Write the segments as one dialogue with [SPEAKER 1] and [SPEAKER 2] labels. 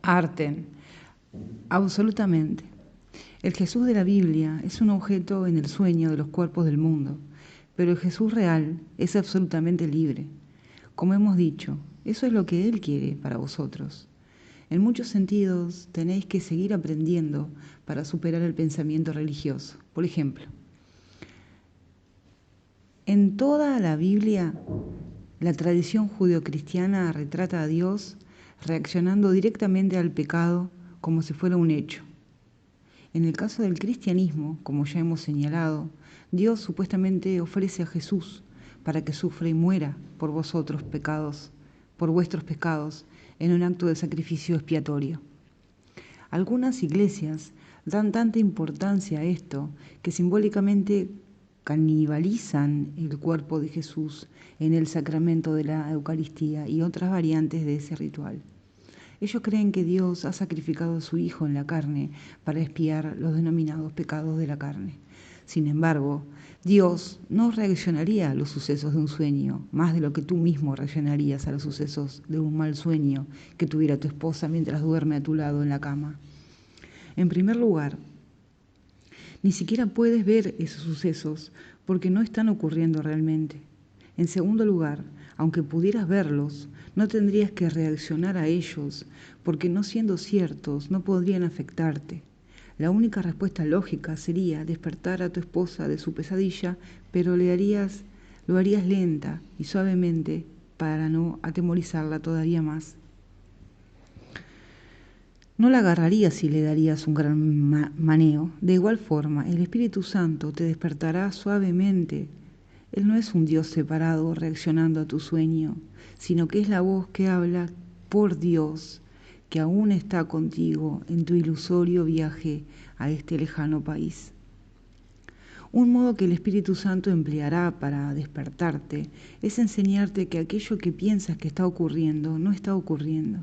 [SPEAKER 1] Arten, absolutamente. El Jesús de la Biblia es un objeto en el sueño de los cuerpos del mundo, pero el Jesús real es absolutamente libre. Como hemos dicho, eso es lo que Él quiere para vosotros. En muchos sentidos tenéis que seguir aprendiendo para superar el pensamiento religioso. Por ejemplo, en toda la Biblia, la tradición judeocristiana retrata a Dios reaccionando directamente al pecado como si fuera un hecho. En el caso del cristianismo, como ya hemos señalado, Dios supuestamente ofrece a Jesús para que sufra y muera por vosotros pecados, por vuestros pecados, en un acto de sacrificio expiatorio. Algunas iglesias dan tanta importancia a esto que simbólicamente canibalizan el cuerpo de Jesús en el sacramento de la Eucaristía y otras variantes de ese ritual. Ellos creen que Dios ha sacrificado a su Hijo en la carne para expiar los denominados pecados de la carne. Sin embargo, Dios no reaccionaría a los sucesos de un sueño más de lo que tú mismo reaccionarías a los sucesos de un mal sueño que tuviera tu esposa mientras duerme a tu lado en la cama. En primer lugar, ni siquiera puedes ver esos sucesos porque no están ocurriendo realmente. En segundo lugar, aunque pudieras verlos, no tendrías que reaccionar a ellos porque no siendo ciertos no podrían afectarte. La única respuesta lógica sería despertar a tu esposa de su pesadilla, pero lo harías lenta y suavemente para no atemorizarla todavía más. No la agarrarías si le darías un gran maneo. De igual forma, el Espíritu Santo te despertará suavemente. Él no es un Dios separado reaccionando a tu sueño, sino que es la voz que habla por Dios, que aún está contigo en tu ilusorio viaje a este lejano país. Un modo que el Espíritu Santo empleará para despertarte es enseñarte que aquello que piensas que está ocurriendo no está ocurriendo.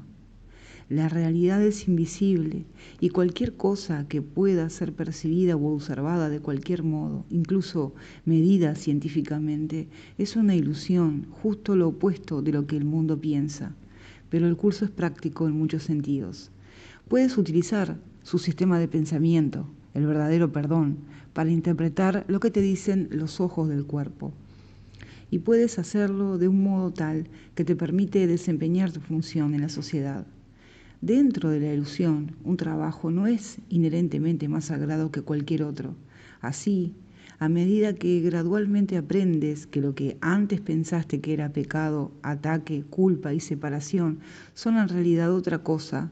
[SPEAKER 1] La realidad es invisible y cualquier cosa que pueda ser percibida o observada de cualquier modo, incluso medida científicamente, es una ilusión, justo lo opuesto de lo que el mundo piensa. Pero el curso es práctico en muchos sentidos. Puedes utilizar su sistema de pensamiento, el verdadero perdón, para interpretar lo que te dicen los ojos del cuerpo. Y puedes hacerlo de un modo tal que te permite desempeñar tu función en la sociedad. Dentro de la ilusión, un trabajo no es inherentemente más sagrado que cualquier otro. Así, a medida que gradualmente aprendes que lo que antes pensaste que era pecado, ataque, culpa y separación son en realidad otra cosa,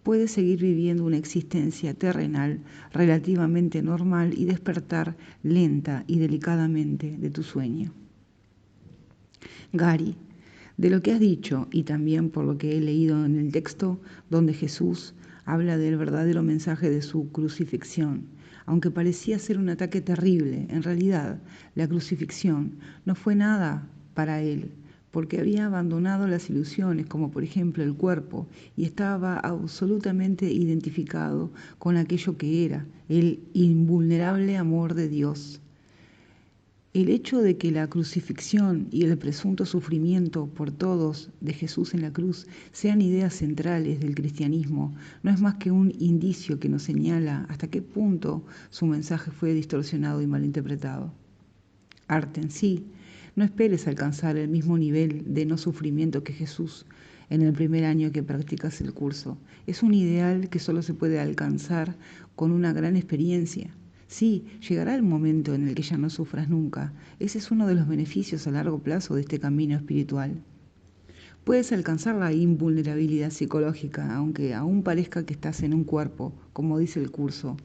[SPEAKER 1] puedes seguir viviendo una existencia terrenal relativamente normal y despertar lenta y delicadamente de tu sueño. Gary, de lo que has dicho y también por lo que he leído en el texto donde Jesús habla del verdadero mensaje de su crucifixión. Aunque parecía ser un ataque terrible, en realidad la crucifixión no fue nada para él, porque había abandonado las ilusiones, como por ejemplo el cuerpo, y estaba absolutamente identificado con aquello que era, el invulnerable amor de Dios. El hecho de que la crucifixión y el presunto sufrimiento por todos de Jesús en la cruz sean ideas centrales del cristianismo no es más que un indicio que nos señala hasta qué punto su mensaje fue distorsionado y malinterpretado. Arten, sí, no esperes alcanzar el mismo nivel de no sufrimiento que Jesús en el primer año que practicas el curso. Es un ideal que solo se puede alcanzar con una gran experiencia. Sí, llegará el momento en el que ya no sufras nunca. Ese es uno de los beneficios a largo plazo de este camino espiritual. Puedes alcanzar la invulnerabilidad psicológica, aunque aún parezca que estás en un cuerpo, como dice el curso.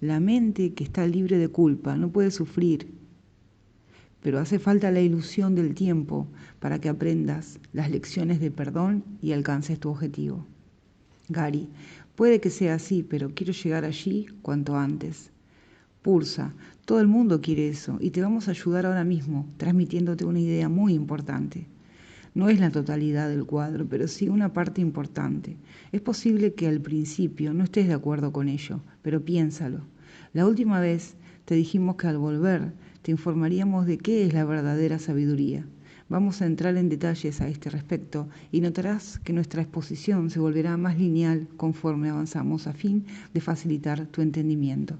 [SPEAKER 1] La mente que está libre de culpa no puede sufrir, pero hace falta la ilusión del tiempo para que aprendas las lecciones de perdón y alcances tu objetivo. Gary, puede que sea así, pero quiero llegar allí cuanto antes. Pulsa, todo el mundo quiere eso y te vamos a ayudar ahora mismo, transmitiéndote una idea muy importante. No es la totalidad del cuadro, pero sí una parte importante. Es posible que al principio no estés de acuerdo con ello, pero piénsalo. La última vez te dijimos que al volver te informaríamos de qué es la verdadera sabiduría. Vamos a entrar en detalles a este respecto y notarás que nuestra exposición se volverá más lineal conforme avanzamos a fin de facilitar tu entendimiento.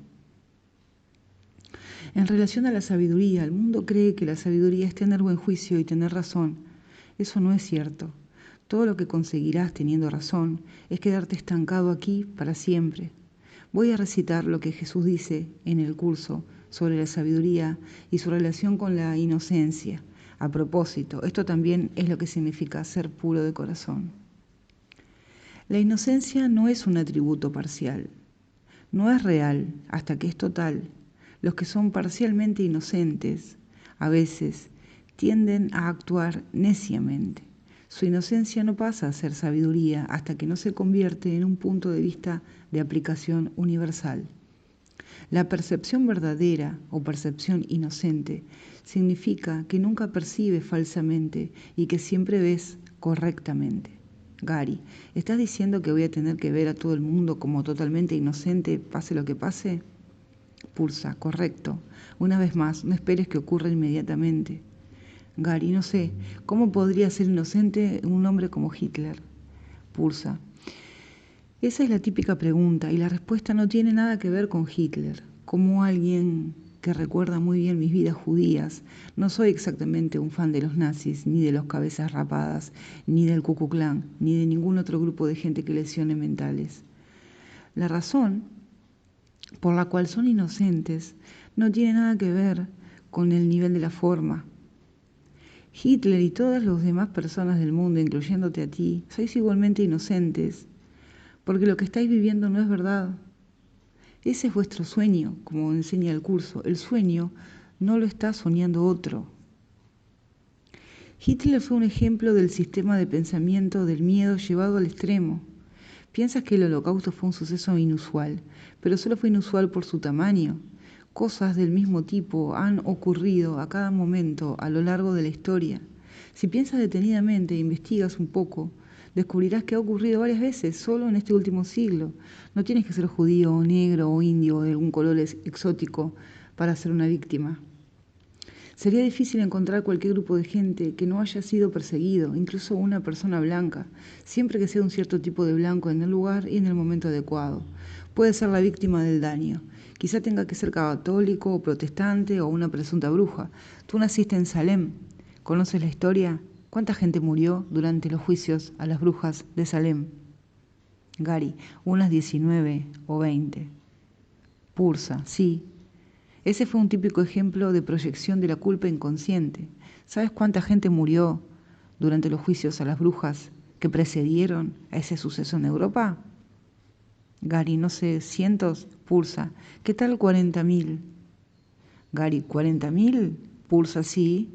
[SPEAKER 1] En relación a la sabiduría, el mundo cree que la sabiduría es tener buen juicio y tener razón. Eso no es cierto. Todo lo que conseguirás teniendo razón es quedarte estancado aquí para siempre. Voy a recitar lo que Jesús dice en el curso sobre la sabiduría y su relación con la inocencia. A propósito, esto también es lo que significa ser puro de corazón. La inocencia no es un atributo parcial. No es real hasta que es total. Los que son parcialmente inocentes, a veces, tienden a actuar neciamente. Su inocencia no pasa a ser sabiduría hasta que no se convierte en un punto de vista de aplicación universal. La percepción verdadera o percepción inocente significa que nunca percibes falsamente y que siempre ves correctamente. Gary, ¿estás diciendo que voy a tener que ver a todo el mundo como totalmente inocente, pase lo que pase? Pulsa, correcto. Una vez más, no esperes que ocurra inmediatamente. Gary, no sé, ¿cómo podría ser inocente un hombre como Hitler? Pulsa. Esa es la típica pregunta y la respuesta no tiene nada que ver con Hitler. Como alguien que recuerda muy bien mis vidas judías, no soy exactamente un fan de los nazis, ni de los cabezas rapadas, ni del Ku Klux Klan, ni de ningún otro grupo de gente que lesione mentales. La razón por la cual son inocentes no tiene nada que ver con el nivel de la forma. Hitler y todas las demás personas del mundo, incluyéndote a ti, sois igualmente inocentes, porque lo que estáis viviendo no es verdad. Ese es vuestro sueño, como enseña el curso. El sueño no lo está soñando otro. Hitler fue un ejemplo del sistema de pensamiento del miedo llevado al extremo. Piensas que el Holocausto fue un suceso inusual, pero solo fue inusual por su tamaño. Cosas del mismo tipo han ocurrido a cada momento a lo largo de la historia. Si piensas detenidamente e investigas un poco, descubrirás que ha ocurrido varias veces, solo en este último siglo. No tienes que ser judío, o negro, o indio, o de algún color exótico para ser una víctima. Sería difícil encontrar cualquier grupo de gente que no haya sido perseguido, incluso una persona blanca, siempre que sea un cierto tipo de blanco en el lugar y en el momento adecuado. Puede ser la víctima del daño. Quizá tenga que ser católico o protestante o una presunta bruja. Tú naciste en Salem. ¿Conoces la historia? ¿Cuánta gente murió durante los juicios a las brujas de Salem? Gary, unas 19 o 20. Pulsa, sí. Ese fue un típico ejemplo de proyección de la culpa inconsciente. ¿Sabes cuánta gente murió durante los juicios a las brujas que precedieron a ese suceso en Europa? Gary, no sé, cientos. Pulsa. ¿Qué tal 40.000? Gary, 40.000. Pulsa, sí.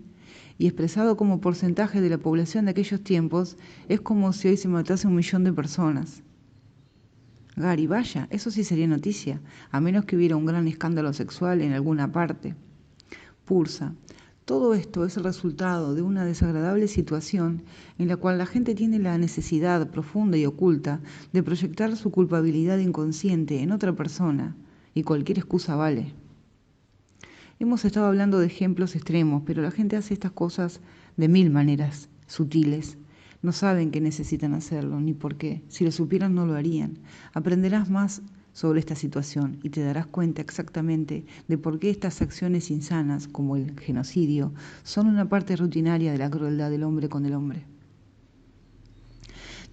[SPEAKER 1] Y expresado como porcentaje de la población de aquellos tiempos, es como si hoy se matase 1 millón de personas. Gary, vaya, eso sí sería noticia, a menos que hubiera un gran escándalo sexual en alguna parte. Pulsa. Todo esto es el resultado de una desagradable situación en la cual la gente tiene la necesidad profunda y oculta de proyectar su culpabilidad inconsciente en otra persona, y cualquier excusa vale. Hemos estado hablando de ejemplos extremos, pero la gente hace estas cosas de 1000 maneras sutiles. No saben que necesitan hacerlo, ni por qué. Si lo supieran, no lo harían. Aprenderás más sobre esta situación y te darás cuenta exactamente de por qué estas acciones insanas, como el genocidio, son una parte rutinaria de la crueldad del hombre con el hombre.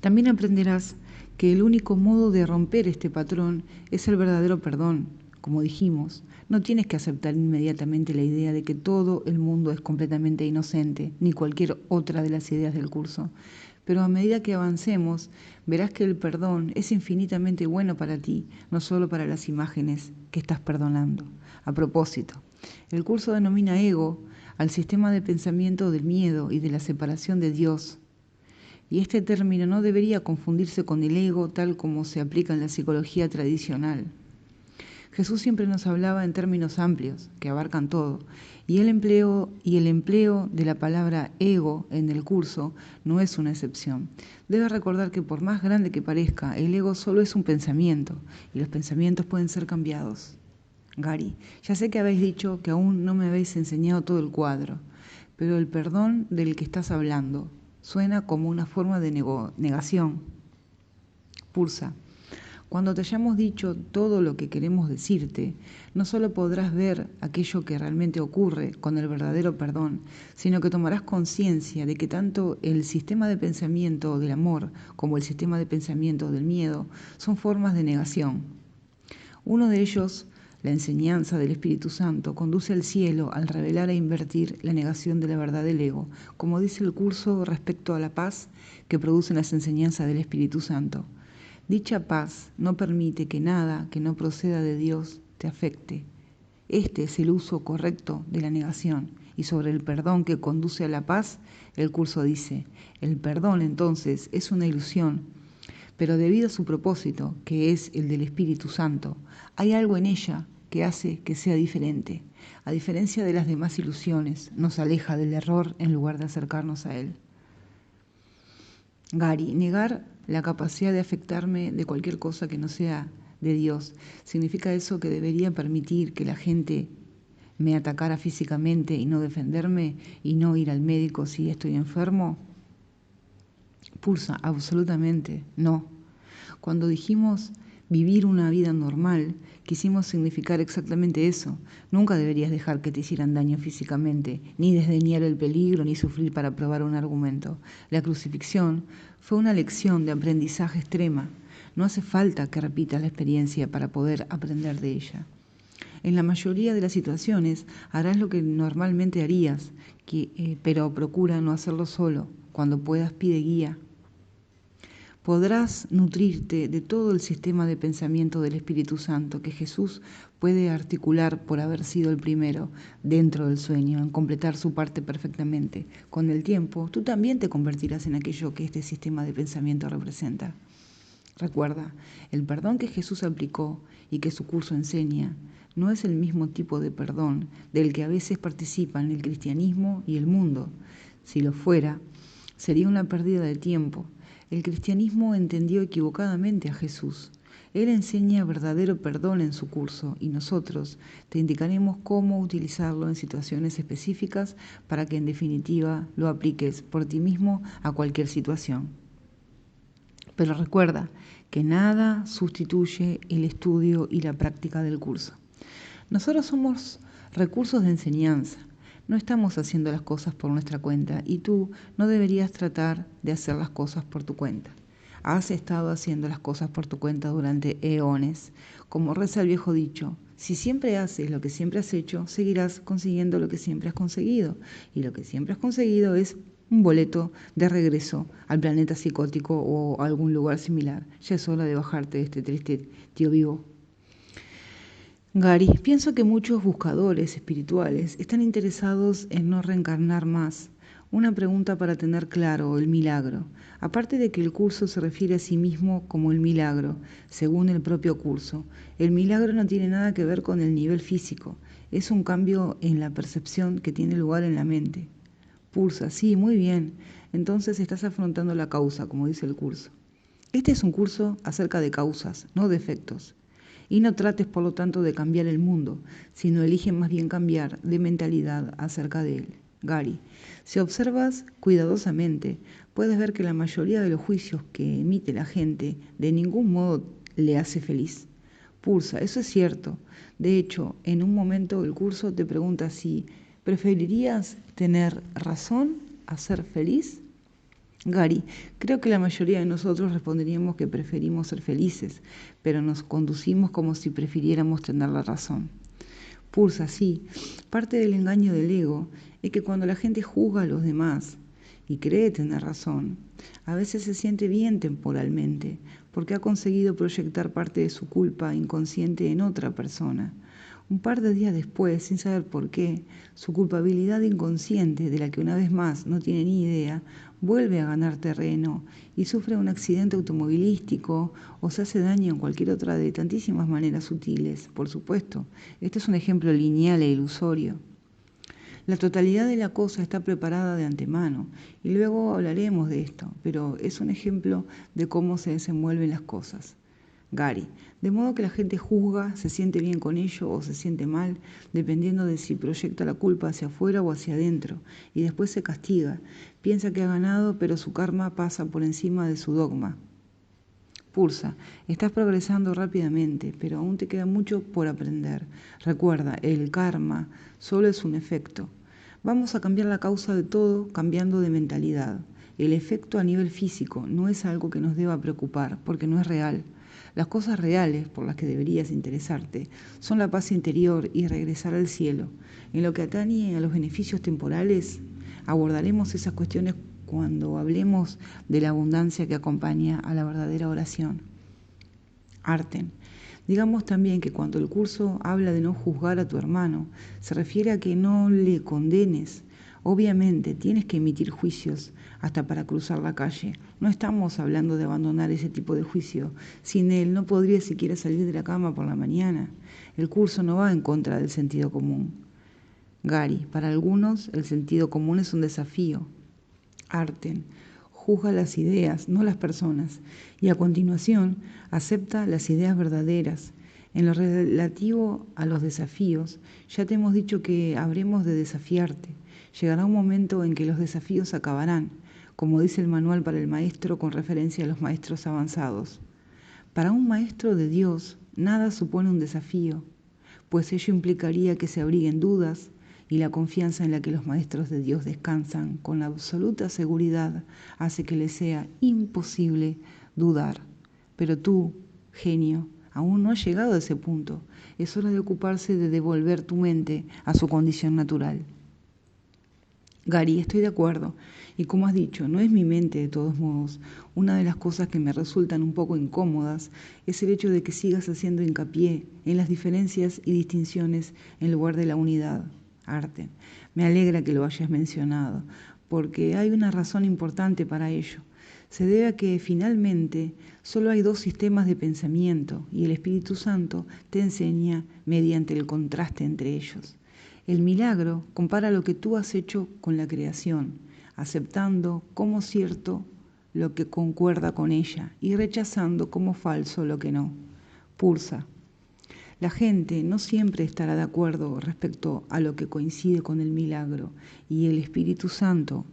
[SPEAKER 1] También aprenderás que el único modo de romper este patrón es el verdadero perdón. Como dijimos, no tienes que aceptar inmediatamente la idea de que todo el mundo es completamente inocente, ni cualquier otra de las ideas del curso. Pero a medida que avancemos, verás que el perdón es infinitamente bueno para ti, no solo para las imágenes que estás perdonando. A propósito, el curso denomina ego al sistema de pensamiento del miedo y de la separación de Dios. Y este término no debería confundirse con el ego tal como se aplica en la psicología tradicional. Jesús siempre nos hablaba en términos amplios, que abarcan todo, y el empleo de la palabra ego en el curso no es una excepción. Debes recordar que por más grande que parezca, el ego solo es un pensamiento, y los pensamientos pueden ser cambiados. Gary, ya sé que habéis dicho que aún no me habéis enseñado todo el cuadro, pero el perdón del que estás hablando suena como una forma de negación. Pulsa. Cuando te hayamos dicho todo lo que queremos decirte, no solo podrás ver aquello que realmente ocurre con el verdadero perdón, sino que tomarás conciencia de que tanto el sistema de pensamiento del amor como el sistema de pensamiento del miedo son formas de negación. Uno de ellos, la enseñanza del Espíritu Santo, conduce al cielo al revelar e invertir la negación de la verdad del ego, como dice el curso respecto a la paz que producen las enseñanzas del Espíritu Santo. Dicha paz no permite que nada que no proceda de Dios te afecte. Este es el uso correcto de la negación. Y sobre el perdón que conduce a la paz, el curso dice, el perdón entonces es una ilusión, pero debido a su propósito, que es el del Espíritu Santo, hay algo en ella que hace que sea diferente. A diferencia de las demás ilusiones, nos aleja del error en lugar de acercarnos a él. Gary, negar la capacidad de afectarme de cualquier cosa que no sea de Dios, ¿significa eso que debería permitir que la gente me atacara físicamente y no defenderme y no ir al médico si estoy enfermo? Pulsa, absolutamente no. Cuando dijimos vivir una vida normal, quisimos significar exactamente eso. Nunca deberías dejar que te hicieran daño físicamente, ni desdeñar el peligro, ni sufrir para probar un argumento. La crucifixión fue una lección de aprendizaje extrema. No hace falta que repitas la experiencia para poder aprender de ella. En la mayoría de las situaciones harás lo que normalmente harías, pero procura no hacerlo solo. Cuando puedas, pide guía. Podrás nutrirte de todo el sistema de pensamiento del Espíritu Santo que Jesús puede articular por haber sido el primero dentro del sueño, en completar su parte perfectamente. Con el tiempo, tú también te convertirás en aquello que este sistema de pensamiento representa. Recuerda, el perdón que Jesús aplicó y que su curso enseña no es el mismo tipo de perdón del que a veces participan el cristianismo y el mundo. Si lo fuera, sería una pérdida de tiempo. El cristianismo entendió equivocadamente a Jesús. Él enseña verdadero perdón en su curso y nosotros te indicaremos cómo utilizarlo en situaciones específicas para que en definitiva lo apliques por ti mismo a cualquier situación. Pero recuerda que nada sustituye el estudio y la práctica del curso. Nosotros somos recursos de enseñanza. No estamos haciendo las cosas por nuestra cuenta y tú no deberías tratar de hacer las cosas por tu cuenta. Has estado haciendo las cosas por tu cuenta durante eones. Como reza el viejo dicho, si siempre haces lo que siempre has hecho, seguirás consiguiendo lo que siempre has conseguido. Y lo que siempre has conseguido es un boleto de regreso al planeta psicótico o a algún lugar similar. Ya es hora de bajarte de este triste tío vivo. Gary, pienso que muchos buscadores espirituales están interesados en no reencarnar más. Una pregunta para tener claro el milagro. Aparte de que el curso se refiere a sí mismo como el milagro, según el propio curso, el milagro no tiene nada que ver con el nivel físico. Es un cambio en la percepción que tiene lugar en la mente. Pulsa, sí, muy bien. Entonces estás afrontando la causa, como dice el curso. Este es un curso acerca de causas, no de efectos. Y no trates, por lo tanto, de cambiar el mundo, sino elige más bien cambiar de mentalidad acerca de él. Gary, si observas cuidadosamente, puedes ver que la mayoría de los juicios que emite la gente de ningún modo le hace feliz. Pulsa, eso es cierto. De hecho, en un momento el curso te pregunta si ¿preferirías tener razón a ser feliz? Gary, creo que la mayoría de nosotros responderíamos que preferimos ser felices, pero nos conducimos como si prefiriéramos tener la razón. Pulsa, sí. Parte del engaño del ego es que cuando la gente juzga a los demás y cree tener razón, a veces se siente bien temporalmente, porque ha conseguido proyectar parte de su culpa inconsciente en otra persona. Un par de días después, sin saber por qué, su culpabilidad inconsciente, de la que una vez más no tiene ni idea, vuelve a ganar terreno y sufre un accidente automovilístico o se hace daño en cualquier otra de tantísimas maneras sutiles. Por supuesto, este es un ejemplo lineal e ilusorio. La totalidad de la cosa está preparada de antemano y luego hablaremos de esto, pero es un ejemplo de cómo se desenvuelven las cosas. Gary, de modo que la gente juzga, se siente bien con ello o se siente mal, dependiendo de si proyecta la culpa hacia afuera o hacia adentro, y después se castiga. Piensa que ha ganado, pero su karma pasa por encima de su dogma. Pulsa, estás progresando rápidamente, pero aún te queda mucho por aprender. Recuerda, el karma solo es un efecto. Vamos a cambiar la causa de todo cambiando de mentalidad. El efecto a nivel físico no es algo que nos deba preocupar, porque no es real. Las cosas reales por las que deberías interesarte son la paz interior y regresar al cielo. En lo que atañe a los beneficios temporales, abordaremos esas cuestiones cuando hablemos de la abundancia que acompaña a la verdadera oración. Arten. Digamos también que cuando el curso habla de no juzgar a tu hermano, se refiere a que no le condenes. Obviamente tienes que emitir juicios hasta para cruzar la calle. No estamos hablando de abandonar ese tipo de juicio. Sin él no podrías siquiera salir de la cama por la mañana. El curso no va en contra del sentido común. Gary, para algunos el sentido común es un desafío. Arten, juzga las ideas, no las personas, y a continuación acepta las ideas verdaderas. En lo relativo a los desafíos, ya te hemos dicho que habremos de desafiarte. Llegará un momento en que los desafíos acabarán, como dice el manual para el maestro con referencia a los maestros avanzados. Para un maestro de Dios, nada supone un desafío, pues ello implicaría que se abriguen dudas, y la confianza en la que los maestros de Dios descansan con la absoluta seguridad hace que les sea imposible dudar. Pero tú, genio, aún no has llegado a ese punto. Es hora de ocuparse de devolver tu mente a su condición natural. Gary, estoy de acuerdo. Y como has dicho, no es mi mente de todos modos. Una de las cosas que me resultan un poco incómodas es el hecho de que sigas haciendo hincapié en las diferencias y distinciones en lugar de la unidad. Arten. Me alegra que lo hayas mencionado, porque hay una razón importante para ello. Se debe a que finalmente solo hay dos sistemas de pensamiento y el Espíritu Santo te enseña mediante el contraste entre ellos. El milagro compara lo que tú has hecho con la creación, aceptando como cierto lo que concuerda con ella y rechazando como falso lo que no. Pulsa. La gente no siempre estará de acuerdo respecto a lo que coincide con el milagro y el Espíritu Santo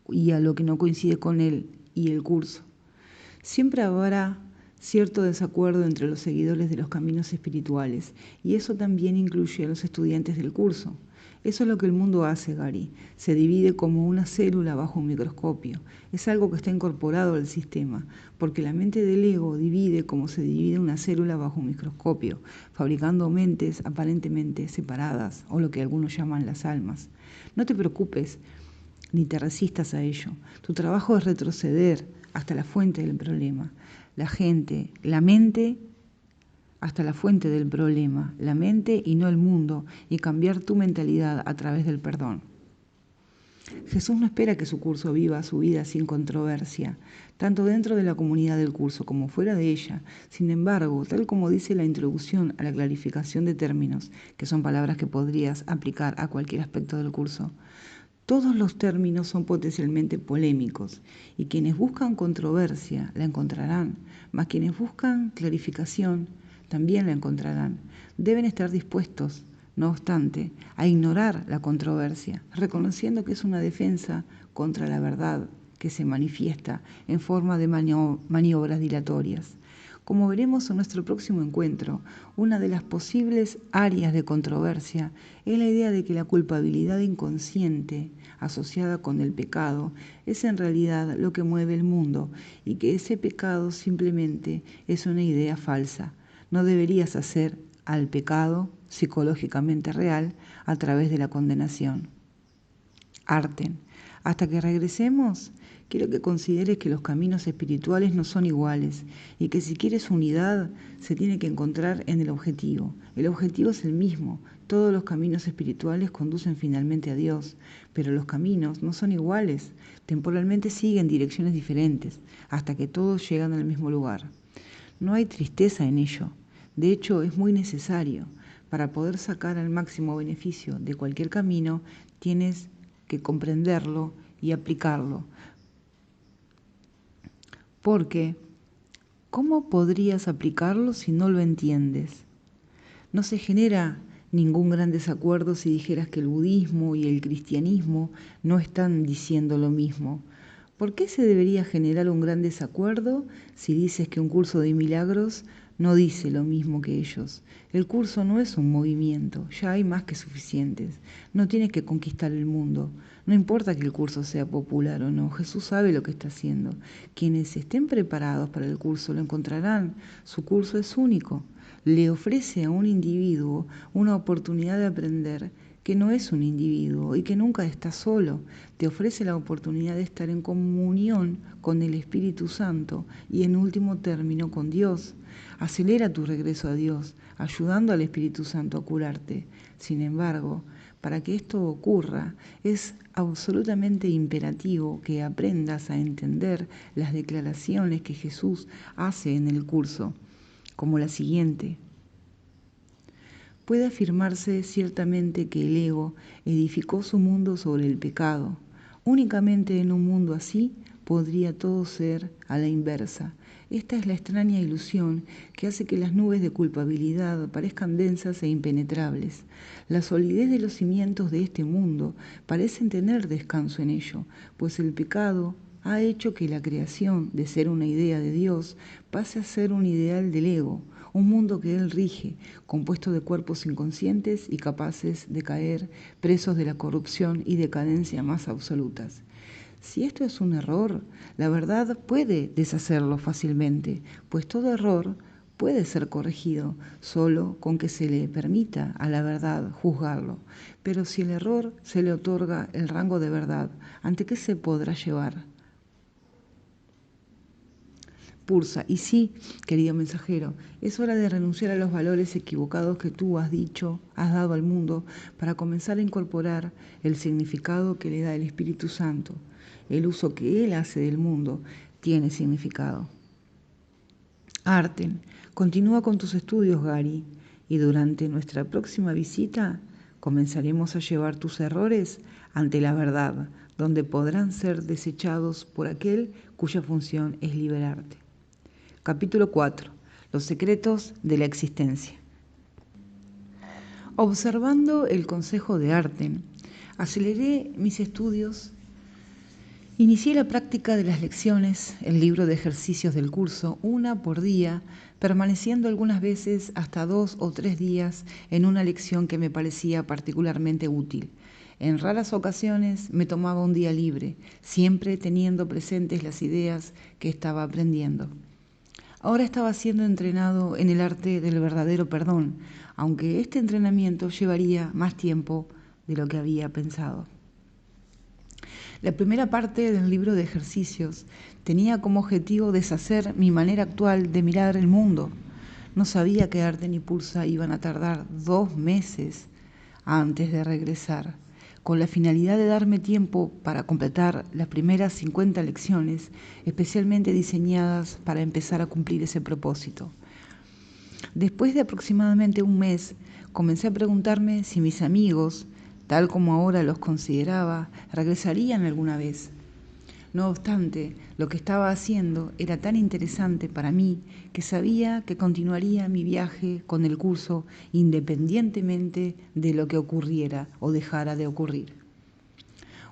[SPEAKER 1] y a lo que no coincide con él y el curso. Siempre habrá cierto desacuerdo entre los seguidores de los caminos espirituales y eso también incluye a los estudiantes del curso. Eso es lo que el mundo hace, Gary. Se divide como una célula bajo un microscopio. Es algo que está incorporado al sistema, porque la mente del ego divide como se divide una célula bajo un microscopio, fabricando mentes aparentemente separadas, o lo que algunos llaman las almas. No te preocupes, ni te resistas a ello. Tu trabajo es retroceder hasta la fuente del problema. La mente hasta la fuente del problema, la mente y no el mundo, y cambiar tu mentalidad a través del perdón. Jesús no espera que su curso viva su vida sin controversia, tanto dentro de la comunidad del curso como fuera de ella. Sin embargo, tal como dice la introducción a la clarificación de términos, que son palabras que podrías aplicar a cualquier aspecto del curso, todos los términos son potencialmente polémicos y quienes buscan controversia la encontrarán, mas quienes buscan clarificación también la encontrarán. Deben estar dispuestos, no obstante, a ignorar la controversia, reconociendo que es una defensa contra la verdad que se manifiesta en forma de maniobras dilatorias. Como veremos en nuestro próximo encuentro, una de las posibles áreas de controversia es la idea de que la culpabilidad inconsciente asociada con el pecado es en realidad lo que mueve el mundo y que ese pecado simplemente es una idea falsa. No deberías hacer al pecado psicológicamente real a través de la condenación. Arten. Hasta que regresemos, quiero que consideres que los caminos espirituales no son iguales y que si quieres unidad se tiene que encontrar en el objetivo. El objetivo es el mismo. Todos los caminos espirituales conducen finalmente a Dios, pero los caminos no son iguales. Temporalmente siguen direcciones diferentes hasta que todos llegan al mismo lugar. No hay tristeza en ello. De hecho, es muy necesario. Para poder sacar al máximo beneficio de cualquier camino, tienes que comprenderlo y aplicarlo. Porque ¿Cómo podrías aplicarlo si no lo entiendes? No se genera ningún gran desacuerdo si dijeras que el budismo y el cristianismo no están diciendo lo mismo. ¿Por qué se debería generar un gran desacuerdo si dices que un curso de milagros no dice lo mismo que ellos? El curso no es un movimiento, ya hay más que suficientes. No tienes que conquistar el mundo. No importa que el curso sea popular o no, Jesús sabe lo que está haciendo. Quienes estén preparados para el curso lo encontrarán. Su curso es único. Le ofrece a un individuo una oportunidad de aprender que no es un individuo y que nunca está solo. Te ofrece la oportunidad de estar en comunión con el Espíritu Santo y en último término con Dios. Acelera tu regreso a Dios, ayudando al Espíritu Santo a curarte. Sin embargo, para que esto ocurra, es absolutamente imperativo que aprendas a entender las declaraciones que Jesús hace en el curso, como la siguiente. Puede afirmarse ciertamente que el ego edificó su mundo sobre el pecado. Únicamente en un mundo así podría todo ser a la inversa. Esta es la extraña ilusión que hace que las nubes de culpabilidad parezcan densas e impenetrables. La solidez de los cimientos de este mundo parecen tener descanso en ello, pues el pecado ha hecho que la creación, de ser una idea de Dios, pase a ser un ideal del ego, un mundo que Él rige, compuesto de cuerpos inconscientes y capaces de caer, presos de la corrupción y decadencia más absolutas. Si esto es un error, la verdad puede deshacerlo fácilmente, pues todo error puede ser corregido solo con que se le permita a la verdad juzgarlo. Pero si el error se le otorga el rango de verdad, ¿ante qué se podrá llevar? Pursa. Y sí, querido mensajero, es hora de renunciar a los valores equivocados que tú has dicho, has dado al mundo, para comenzar a incorporar el significado que le da el Espíritu Santo. El uso que Él hace del mundo tiene significado. Arten, continúa con tus estudios, Gary, y durante nuestra próxima visita comenzaremos a llevar tus errores ante la verdad, donde podrán ser desechados por aquel cuya función es liberarte. Capítulo 4. Los secretos de la existencia. Observando el consejo de Arten, aceleré mis estudios. Inicié la práctica de las lecciones, el libro de ejercicios del curso, una por día, permaneciendo algunas veces hasta 2 o 3 días en una lección que me parecía particularmente útil. En raras ocasiones me tomaba un día libre, siempre teniendo presentes las ideas que estaba aprendiendo. Ahora estaba siendo entrenado en el arte del verdadero perdón, aunque este entrenamiento llevaría más tiempo de lo que había pensado. La primera parte del libro de ejercicios tenía como objetivo deshacer mi manera actual de mirar el mundo. No sabía que Arten y Pursa iban a tardar 2 meses antes de regresar, con la finalidad de darme tiempo para completar las primeras 50 lecciones, especialmente diseñadas para empezar a cumplir ese propósito. Después de aproximadamente un mes, comencé a preguntarme si mis amigos, tal como ahora los consideraba, regresarían alguna vez. No obstante, lo que estaba haciendo era tan interesante para mí que sabía que continuaría mi viaje con el curso independientemente de lo que ocurriera o dejara de ocurrir.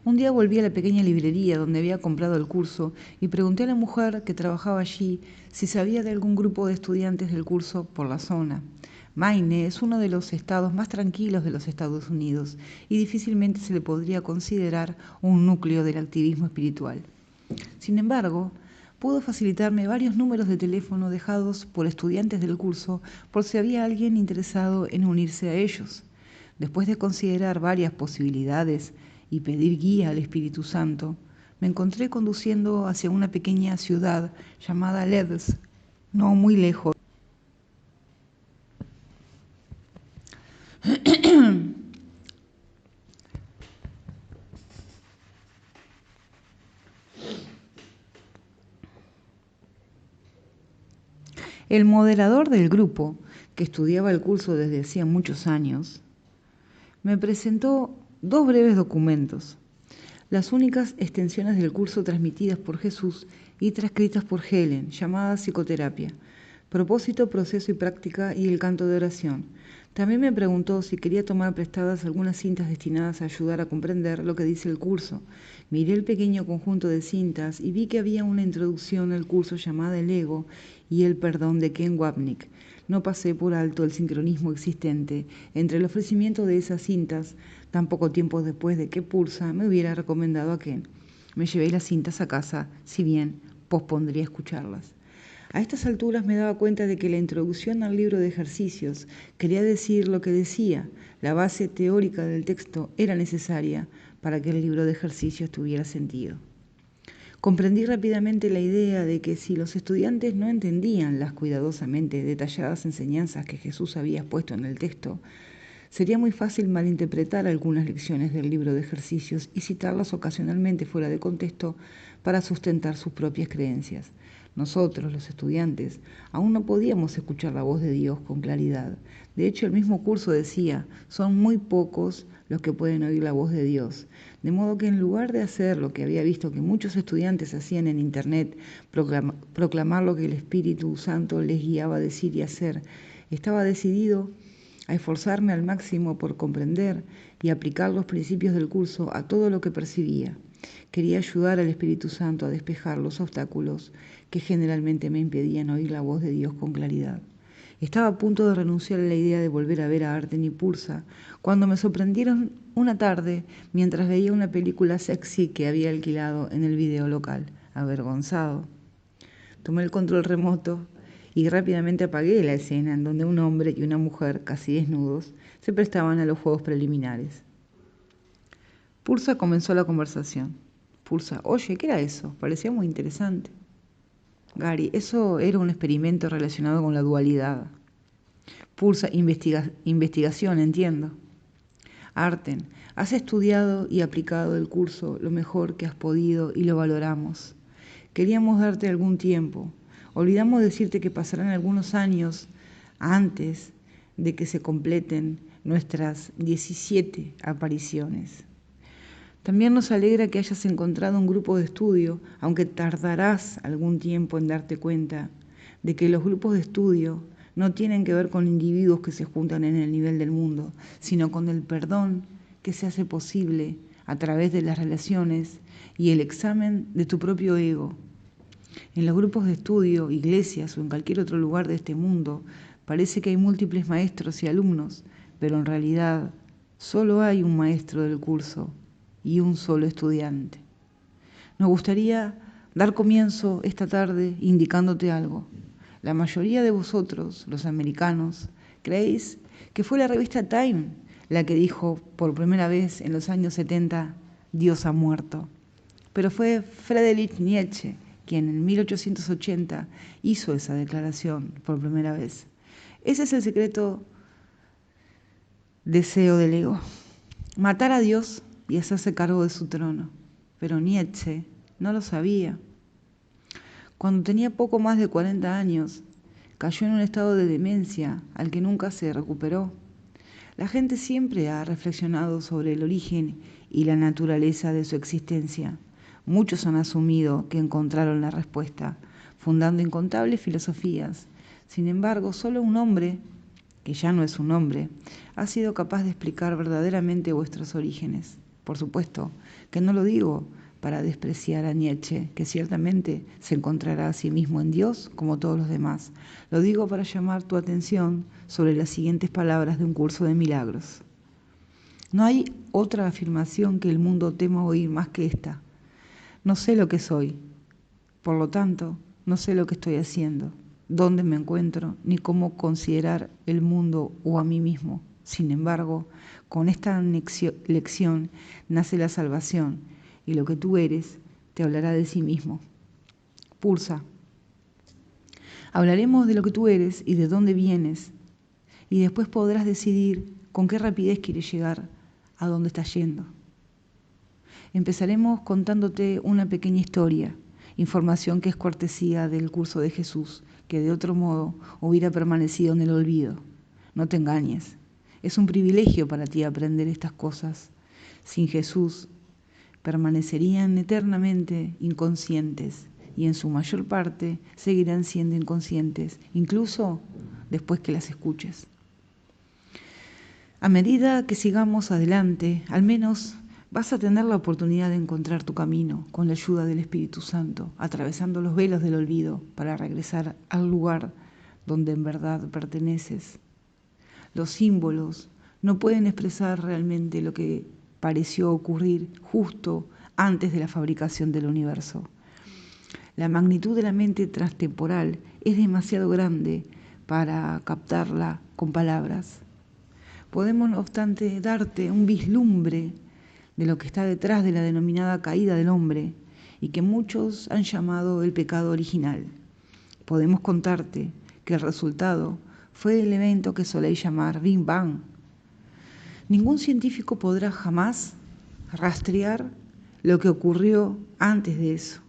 [SPEAKER 1] Un día volví a la pequeña librería donde había comprado el curso y pregunté a la mujer que trabajaba allí si sabía de algún grupo de estudiantes del curso por la zona. Maine es uno de los estados más tranquilos de los Estados Unidos y difícilmente se le podría considerar un núcleo del activismo espiritual. Sin embargo, pudo facilitarme varios números de teléfono dejados por estudiantes del curso por si había alguien interesado en unirse a ellos. Después de considerar varias posibilidades y pedir guía al Espíritu Santo, me encontré conduciendo hacia una pequeña ciudad llamada Leeds, no muy lejos. El moderador del grupo, que estudiaba el curso desde hacía muchos años, me presentó 2 breves documentos, las únicas extensiones del curso transmitidas por Jesús y transcritas por Helen, llamadas psicoterapia. Propósito, proceso y práctica y el canto de oración. También me preguntó si quería tomar prestadas algunas cintas destinadas a ayudar a comprender lo que dice el curso. Miré el pequeño conjunto de cintas y vi que había una introducción al curso llamada El Ego y el Perdón de Ken Wapnick. No pasé por alto el sincronismo existente entre el ofrecimiento de esas cintas tan poco tiempo después de que Pulsa me hubiera recomendado a Ken. Me llevé las cintas a casa, si bien pospondría escucharlas. A estas alturas me daba cuenta de que la introducción al libro de ejercicios quería decir lo que decía. La base teórica del texto era necesaria para que el libro de ejercicios tuviera sentido. Comprendí rápidamente la idea de que si los estudiantes no entendían las cuidadosamente detalladas enseñanzas que Jesús había expuesto en el texto, sería muy fácil malinterpretar algunas lecciones del libro de ejercicios y citarlas ocasionalmente fuera de contexto para sustentar sus propias creencias. Nosotros, los estudiantes, aún no podíamos escuchar la voz de Dios con claridad. De hecho, el mismo curso decía, son muy pocos los que pueden oír la voz de Dios. De modo que en lugar de hacer lo que había visto que muchos estudiantes hacían en Internet, proclamar lo que el Espíritu Santo les guiaba a decir y hacer, estaba decidido a esforzarme al máximo por comprender y aplicar los principios del curso a todo lo que percibía. Quería ayudar al Espíritu Santo a despejar los obstáculos que generalmente me impedían oír la voz de Dios con claridad. Estaba a punto de renunciar a la idea de volver a ver a Arten y Pulsa cuando me sorprendieron una tarde mientras veía una película sexy que había alquilado en el video local. Avergonzado, tomé el control remoto y rápidamente apagué la escena en donde un hombre y una mujer, casi desnudos, se prestaban a los juegos preliminares. Pulsa comenzó la conversación. Pulsa, oye, ¿qué era eso? Parecía muy interesante. Gary, eso era un experimento relacionado con la dualidad. Pulsa, investigación, entiendo. Arten, has estudiado y aplicado el curso lo mejor que has podido y lo valoramos. Queríamos darte algún tiempo. Olvidamos decirte que pasarán algunos años antes de que se completen nuestras 17 apariciones. También nos alegra que hayas encontrado un grupo de estudio, aunque tardarás algún tiempo en darte cuenta de que los grupos de estudio no tienen que ver con individuos que se juntan en el nivel del mundo, sino con el perdón que se hace posible a través de las relaciones y el examen de tu propio ego. En los grupos de estudio, iglesias o en cualquier otro lugar de este mundo, parece que hay múltiples maestros y alumnos, pero en realidad solo hay un maestro del curso y un solo estudiante. Nos gustaría dar comienzo esta tarde indicándote algo. La mayoría de vosotros, los americanos, creéis que fue la revista Time la que dijo por primera vez en los años 70, Dios ha muerto. Pero fue Friedrich Nietzsche quien en 1880 hizo esa declaración por primera vez. Ese es el secreto deseo del ego. Matar a Dios y hacerse cargo de su trono. Pero Nietzsche no lo sabía. Cuando tenía poco más de 40 años, cayó en un estado de demencia al que nunca se recuperó. La gente siempre ha reflexionado sobre el origen y la naturaleza de su existencia. Muchos han asumido que encontraron la respuesta, fundando incontables filosofías. Sin embargo, solo un hombre, que ya no es un hombre, ha sido capaz de explicar verdaderamente vuestros orígenes. Por supuesto que no lo digo para despreciar a Nietzsche, que ciertamente se encontrará a sí mismo en Dios como todos los demás. Lo digo para llamar tu atención sobre las siguientes palabras de un curso de milagros. No hay otra afirmación que el mundo tema oír más que esta. No sé lo que soy, por lo tanto, no sé lo que estoy haciendo, dónde me encuentro, ni cómo considerar el mundo o a mí mismo. Sin embargo, con esta lección nace la salvación y lo que tú eres te hablará de sí mismo. Pulsa. Hablaremos de lo que tú eres y de dónde vienes y después podrás decidir con qué rapidez quieres llegar a dónde estás yendo. Empezaremos contándote una pequeña historia, información que es cortesía del curso de Jesús, que de otro modo hubiera permanecido en el olvido. No te engañes, es un privilegio para ti aprender estas cosas. Sin Jesús, permanecerían eternamente inconscientes y en su mayor parte seguirán siendo inconscientes, incluso después que las escuches. A medida que sigamos adelante, al menos vas a tener la oportunidad de encontrar tu camino con la ayuda del Espíritu Santo, atravesando los velos del olvido para regresar al lugar donde en verdad perteneces. Los símbolos no pueden expresar realmente lo que pareció ocurrir justo antes de la fabricación del universo. La magnitud de la mente transtemporal es demasiado grande para captarla con palabras. Podemos, no obstante, darte un vislumbre de lo que está detrás de la denominada caída del hombre y que muchos han llamado el pecado original. Podemos contarte que el resultado fue el evento que soléis llamar Big Bang. Ningún científico podrá jamás rastrear lo que ocurrió antes de eso,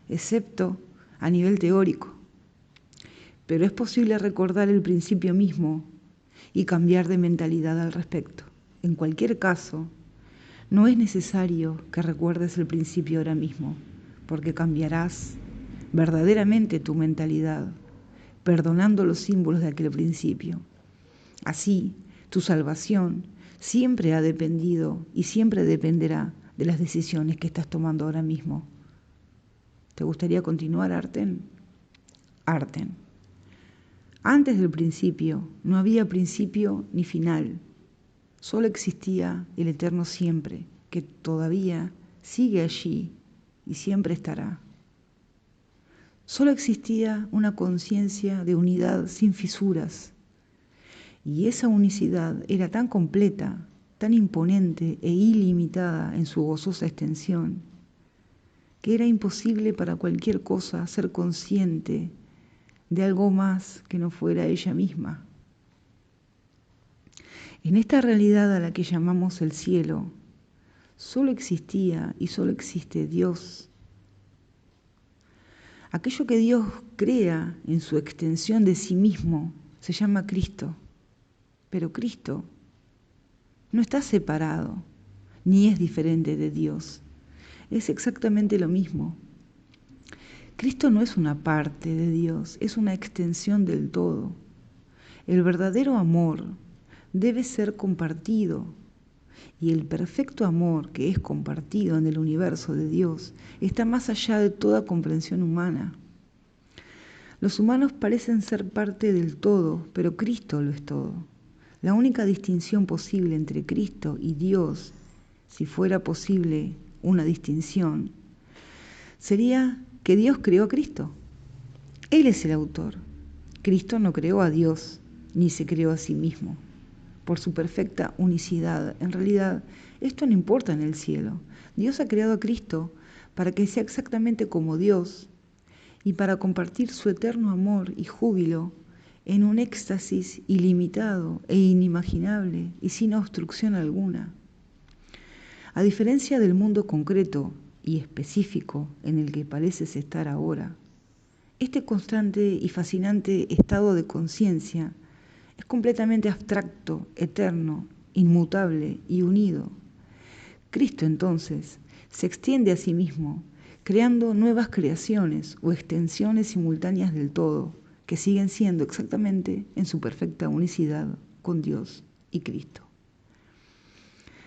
[SPEAKER 1] excepto a nivel teórico. Pero es posible recordar el principio mismo y cambiar de mentalidad al respecto. En cualquier caso, no es necesario que recuerdes el principio ahora mismo, porque cambiarás verdaderamente tu mentalidad, perdonando los símbolos de aquel principio. Así, tu salvación siempre ha dependido y siempre dependerá de las decisiones que estás tomando ahora mismo. ¿Te gustaría continuar, Arten? Arten. Antes del principio no había principio ni final. Solo existía el eterno siempre, que todavía sigue allí y siempre estará. Solo existía una conciencia de unidad sin fisuras. Y esa unicidad era tan completa, tan imponente e ilimitada en su gozosa extensión, que era imposible para cualquier cosa ser consciente de algo más que no fuera ella misma. En esta realidad a la que llamamos el cielo, solo existía y solo existe Dios. Aquello que Dios crea en su extensión de sí mismo se llama Cristo, pero Cristo no está separado, ni es diferente de Dios, es exactamente lo mismo. Cristo no es una parte de Dios, es una extensión del todo. El verdadero amor debe ser compartido y el perfecto amor que es compartido en el universo de Dios está más allá de toda comprensión humana. Los humanos parecen ser parte del todo, pero Cristo lo es todo. La única distinción posible entre Cristo y Dios, si fuera posible una distinción, sería que Dios creó a Cristo. Él es el autor. Cristo no creó a Dios, ni se creó a sí mismo. Por su perfecta unicidad, en realidad, esto no importa en el cielo. Dios ha creado a Cristo para que sea exactamente como Dios y para compartir su eterno amor y júbilo en un éxtasis ilimitado e inimaginable y sin obstrucción alguna. A diferencia del mundo concreto y específico en el que pareces estar ahora, este constante y fascinante estado de conciencia es completamente abstracto, eterno, inmutable y unido. Cristo entonces se extiende a sí mismo, creando nuevas creaciones o extensiones simultáneas del todo, que siguen siendo exactamente en su perfecta unicidad con Dios y Cristo.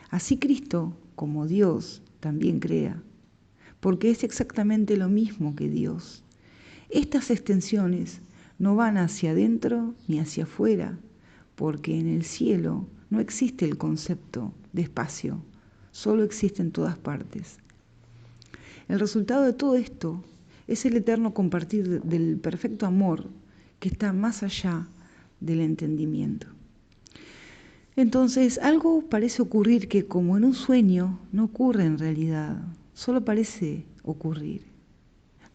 [SPEAKER 1] Así Cristo, como Dios, también crea, porque es exactamente lo mismo que Dios. Estas extensiones no van hacia adentro ni hacia afuera, porque en el cielo no existe el concepto de espacio, solo existe en todas partes. El resultado de todo esto es el eterno compartir del perfecto amor que está más allá del entendimiento. Entonces, algo parece ocurrir que como en un sueño no ocurre en realidad, solo parece ocurrir.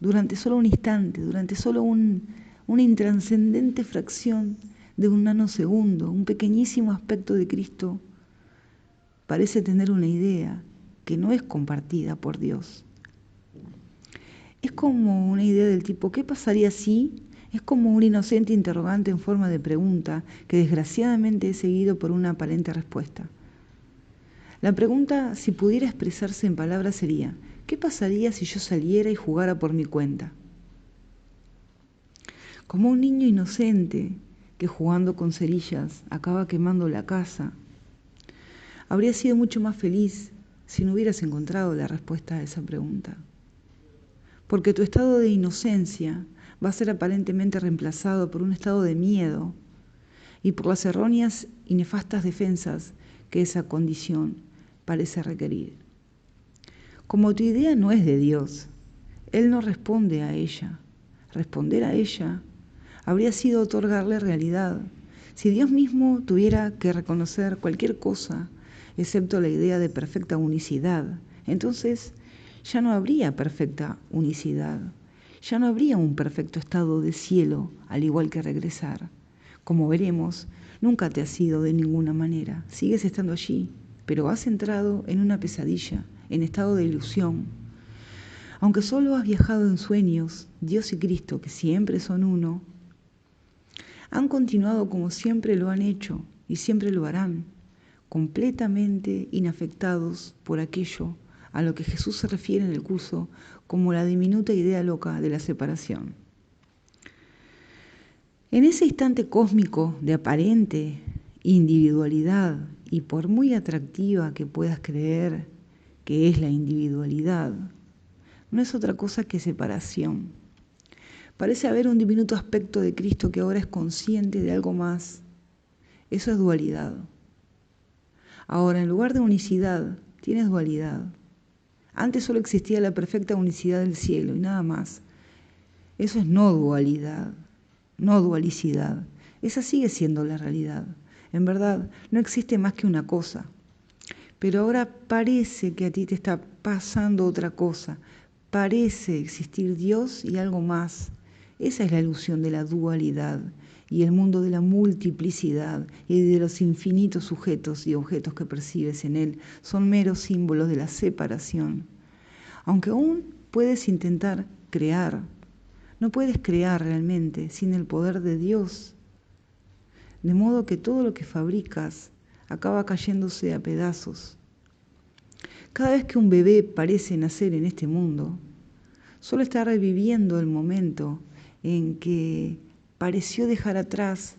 [SPEAKER 1] Durante solo un instante, durante solo una intranscendente fracción de un nanosegundo, un pequeñísimo aspecto de Cristo parece tener una idea que no es compartida por Dios. Es como una idea del tipo, ¿qué pasaría si? Es como un inocente interrogante en forma de pregunta que desgraciadamente es seguido por una aparente respuesta. La pregunta, si pudiera expresarse en palabras, sería, ¿qué pasaría si yo saliera y jugara por mi cuenta? como un niño inocente que jugando con cerillas acaba quemando la casa. Habría sido mucho más feliz si no hubieras encontrado la respuesta a esa pregunta. Porque tu estado de inocencia va a ser aparentemente reemplazado por un estado de miedo y por las erróneas y nefastas defensas que esa condición parece requerir. Como tu idea no es de Dios, Él no responde a ella. Responder a ella habría sido otorgarle realidad. Si Dios mismo tuviera que reconocer cualquier cosa, excepto la idea de perfecta unicidad, entonces ya no habría perfecta unicidad. Ya no habría un perfecto estado de cielo, al igual que regresar. Como veremos, nunca te has ido de ninguna manera. Sigues estando allí, pero has entrado en una pesadilla, en estado de ilusión. Aunque solo has viajado en sueños, Dios y Cristo, que siempre son uno, han continuado como siempre lo han hecho y siempre lo harán, completamente inafectados por aquello a lo que Jesús se refiere en el curso como la diminuta idea loca de la separación. En ese instante cósmico de aparente individualidad, y por muy atractiva que puedas creer que es la individualidad, no es otra cosa que separación. Parece haber un diminuto aspecto de Cristo que ahora es consciente de algo más. Eso es dualidad. Ahora, en lugar de unicidad, tienes dualidad. Antes solo existía la perfecta unicidad del cielo y nada más. Eso es no dualidad, no dualicidad. Esa sigue siendo la realidad. En verdad, no existe más que una cosa. Pero ahora parece que a ti te está pasando otra cosa. Parece existir Dios y algo más. Esa es la ilusión de la dualidad y el mundo de la multiplicidad y de los infinitos sujetos y objetos que percibes en él son meros símbolos de la separación. Aunque aún puedes intentar crear, no puedes crear realmente sin el poder de Dios. De modo que todo lo que fabricas acaba cayéndose a pedazos. Cada vez que un bebé parece nacer en este mundo, solo está reviviendo el momento en que pareció dejar atrás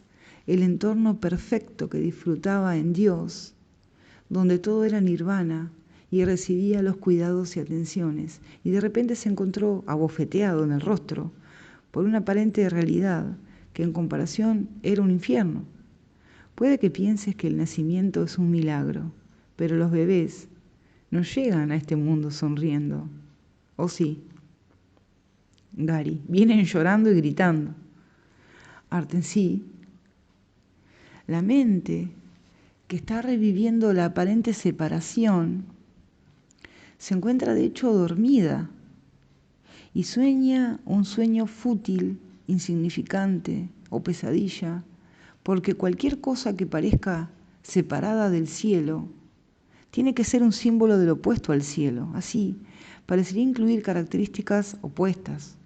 [SPEAKER 1] el entorno perfecto que disfrutaba en Dios, donde todo era nirvana y recibía los cuidados y atenciones, y de repente se encontró abofeteado en el rostro por una aparente realidad que en comparación era un infierno. Puede que pienses que el nacimiento es un milagro, pero los bebés no llegan a este mundo sonriendo. ¿O sí? Gary, vienen llorando y gritando. Arten, sí. La mente que está reviviendo la aparente separación se encuentra de hecho dormida y sueña un sueño fútil, insignificante o pesadilla, porque cualquier cosa que parezca separada del cielo tiene que ser un símbolo del opuesto al cielo. Así, parecería incluir características opuestas.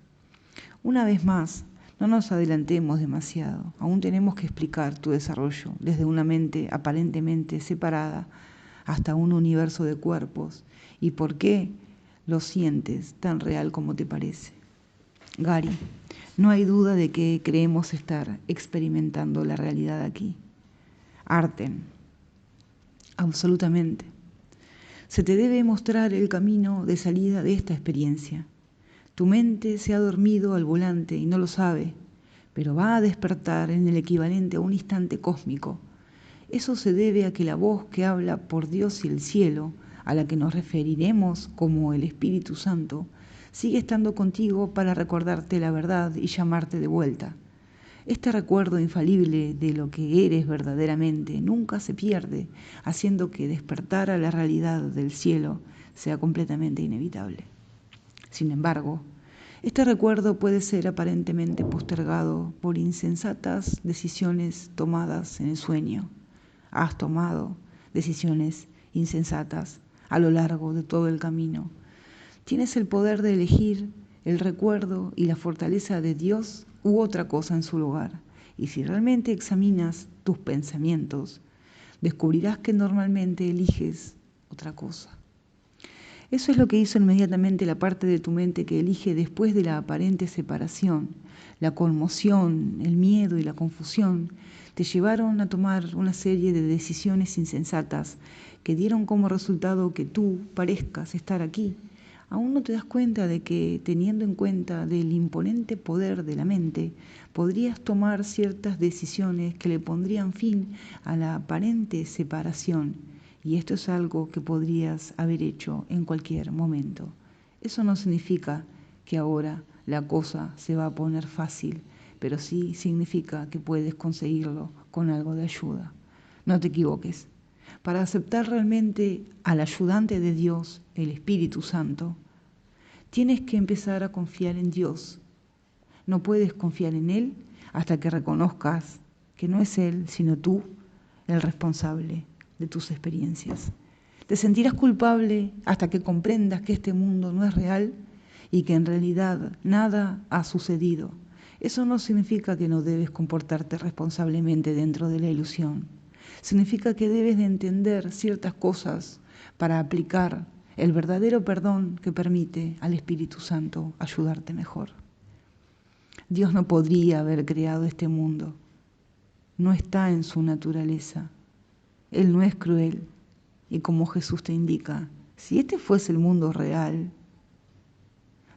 [SPEAKER 1] Una vez más, no nos adelantemos demasiado. Aún tenemos que explicar tu desarrollo desde una mente aparentemente separada hasta un universo de cuerpos y por qué lo sientes tan real como te parece. Gary, no hay duda de que creemos estar experimentando la realidad aquí. Arten, absolutamente. Se te debe mostrar el camino de salida de esta experiencia. Tu mente se ha dormido al volante y no lo sabe, pero va a despertar en el equivalente a un instante cósmico. Eso se debe a que la voz que habla por Dios y el cielo, a la que nos referiremos como el Espíritu Santo, sigue estando contigo para recordarte la verdad y llamarte de vuelta. Este recuerdo infalible de lo que eres verdaderamente nunca se pierde, haciendo que despertar a la realidad del cielo sea completamente inevitable. Sin embargo, este recuerdo puede ser aparentemente postergado por insensatas decisiones tomadas en el sueño. Has tomado decisiones insensatas a lo largo de todo el camino. Tienes el poder de elegir el recuerdo y la fortaleza de Dios u otra cosa en su lugar. Y si realmente examinas tus pensamientos, descubrirás que normalmente eliges otra cosa. Eso es lo que hizo inmediatamente la parte de tu mente que elige después de la aparente separación. La conmoción, el miedo y la confusión te llevaron a tomar una serie de decisiones insensatas que dieron como resultado que tú parezcas estar aquí. Aún no te das cuenta de que, teniendo en cuenta del imponente poder de la mente, podrías tomar ciertas decisiones que le pondrían fin a la aparente separación. Y esto es algo que podrías haber hecho en cualquier momento. Eso no significa que ahora la cosa se va a poner fácil, pero sí significa que puedes conseguirlo con algo de ayuda. No te equivoques. Para aceptar realmente al ayudante de Dios, el Espíritu Santo, tienes que empezar a confiar en Dios. No puedes confiar en Él hasta que reconozcas que no es Él, sino tú, el responsable de tus experiencias. Te sentirás culpable hasta que comprendas que este mundo no es real y que en realidad nada ha sucedido. Eso no significa que no debes comportarte responsablemente dentro de la ilusión. Significa que debes de entender ciertas cosas para aplicar el verdadero perdón que permite al Espíritu Santo ayudarte mejor. Dios no podría haber creado este mundo. No está en su naturaleza. Él no es cruel. Y como Jesús te indica, si este fuese el mundo real,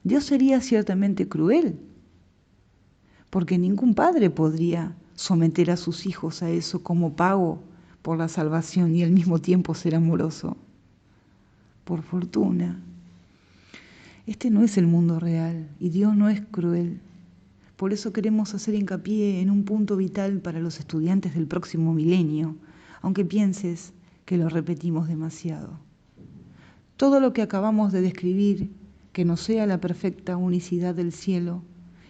[SPEAKER 1] Dios sería ciertamente cruel, porque ningún padre podría someter a sus hijos a eso como pago por la salvación y al mismo tiempo ser amoroso. Por fortuna, este no es el mundo real y Dios no es cruel. Por eso queremos hacer hincapié en un punto vital para los estudiantes del próximo milenio, aunque pienses que lo repetimos demasiado. Todo lo que acabamos de describir, que no sea la perfecta unicidad del cielo,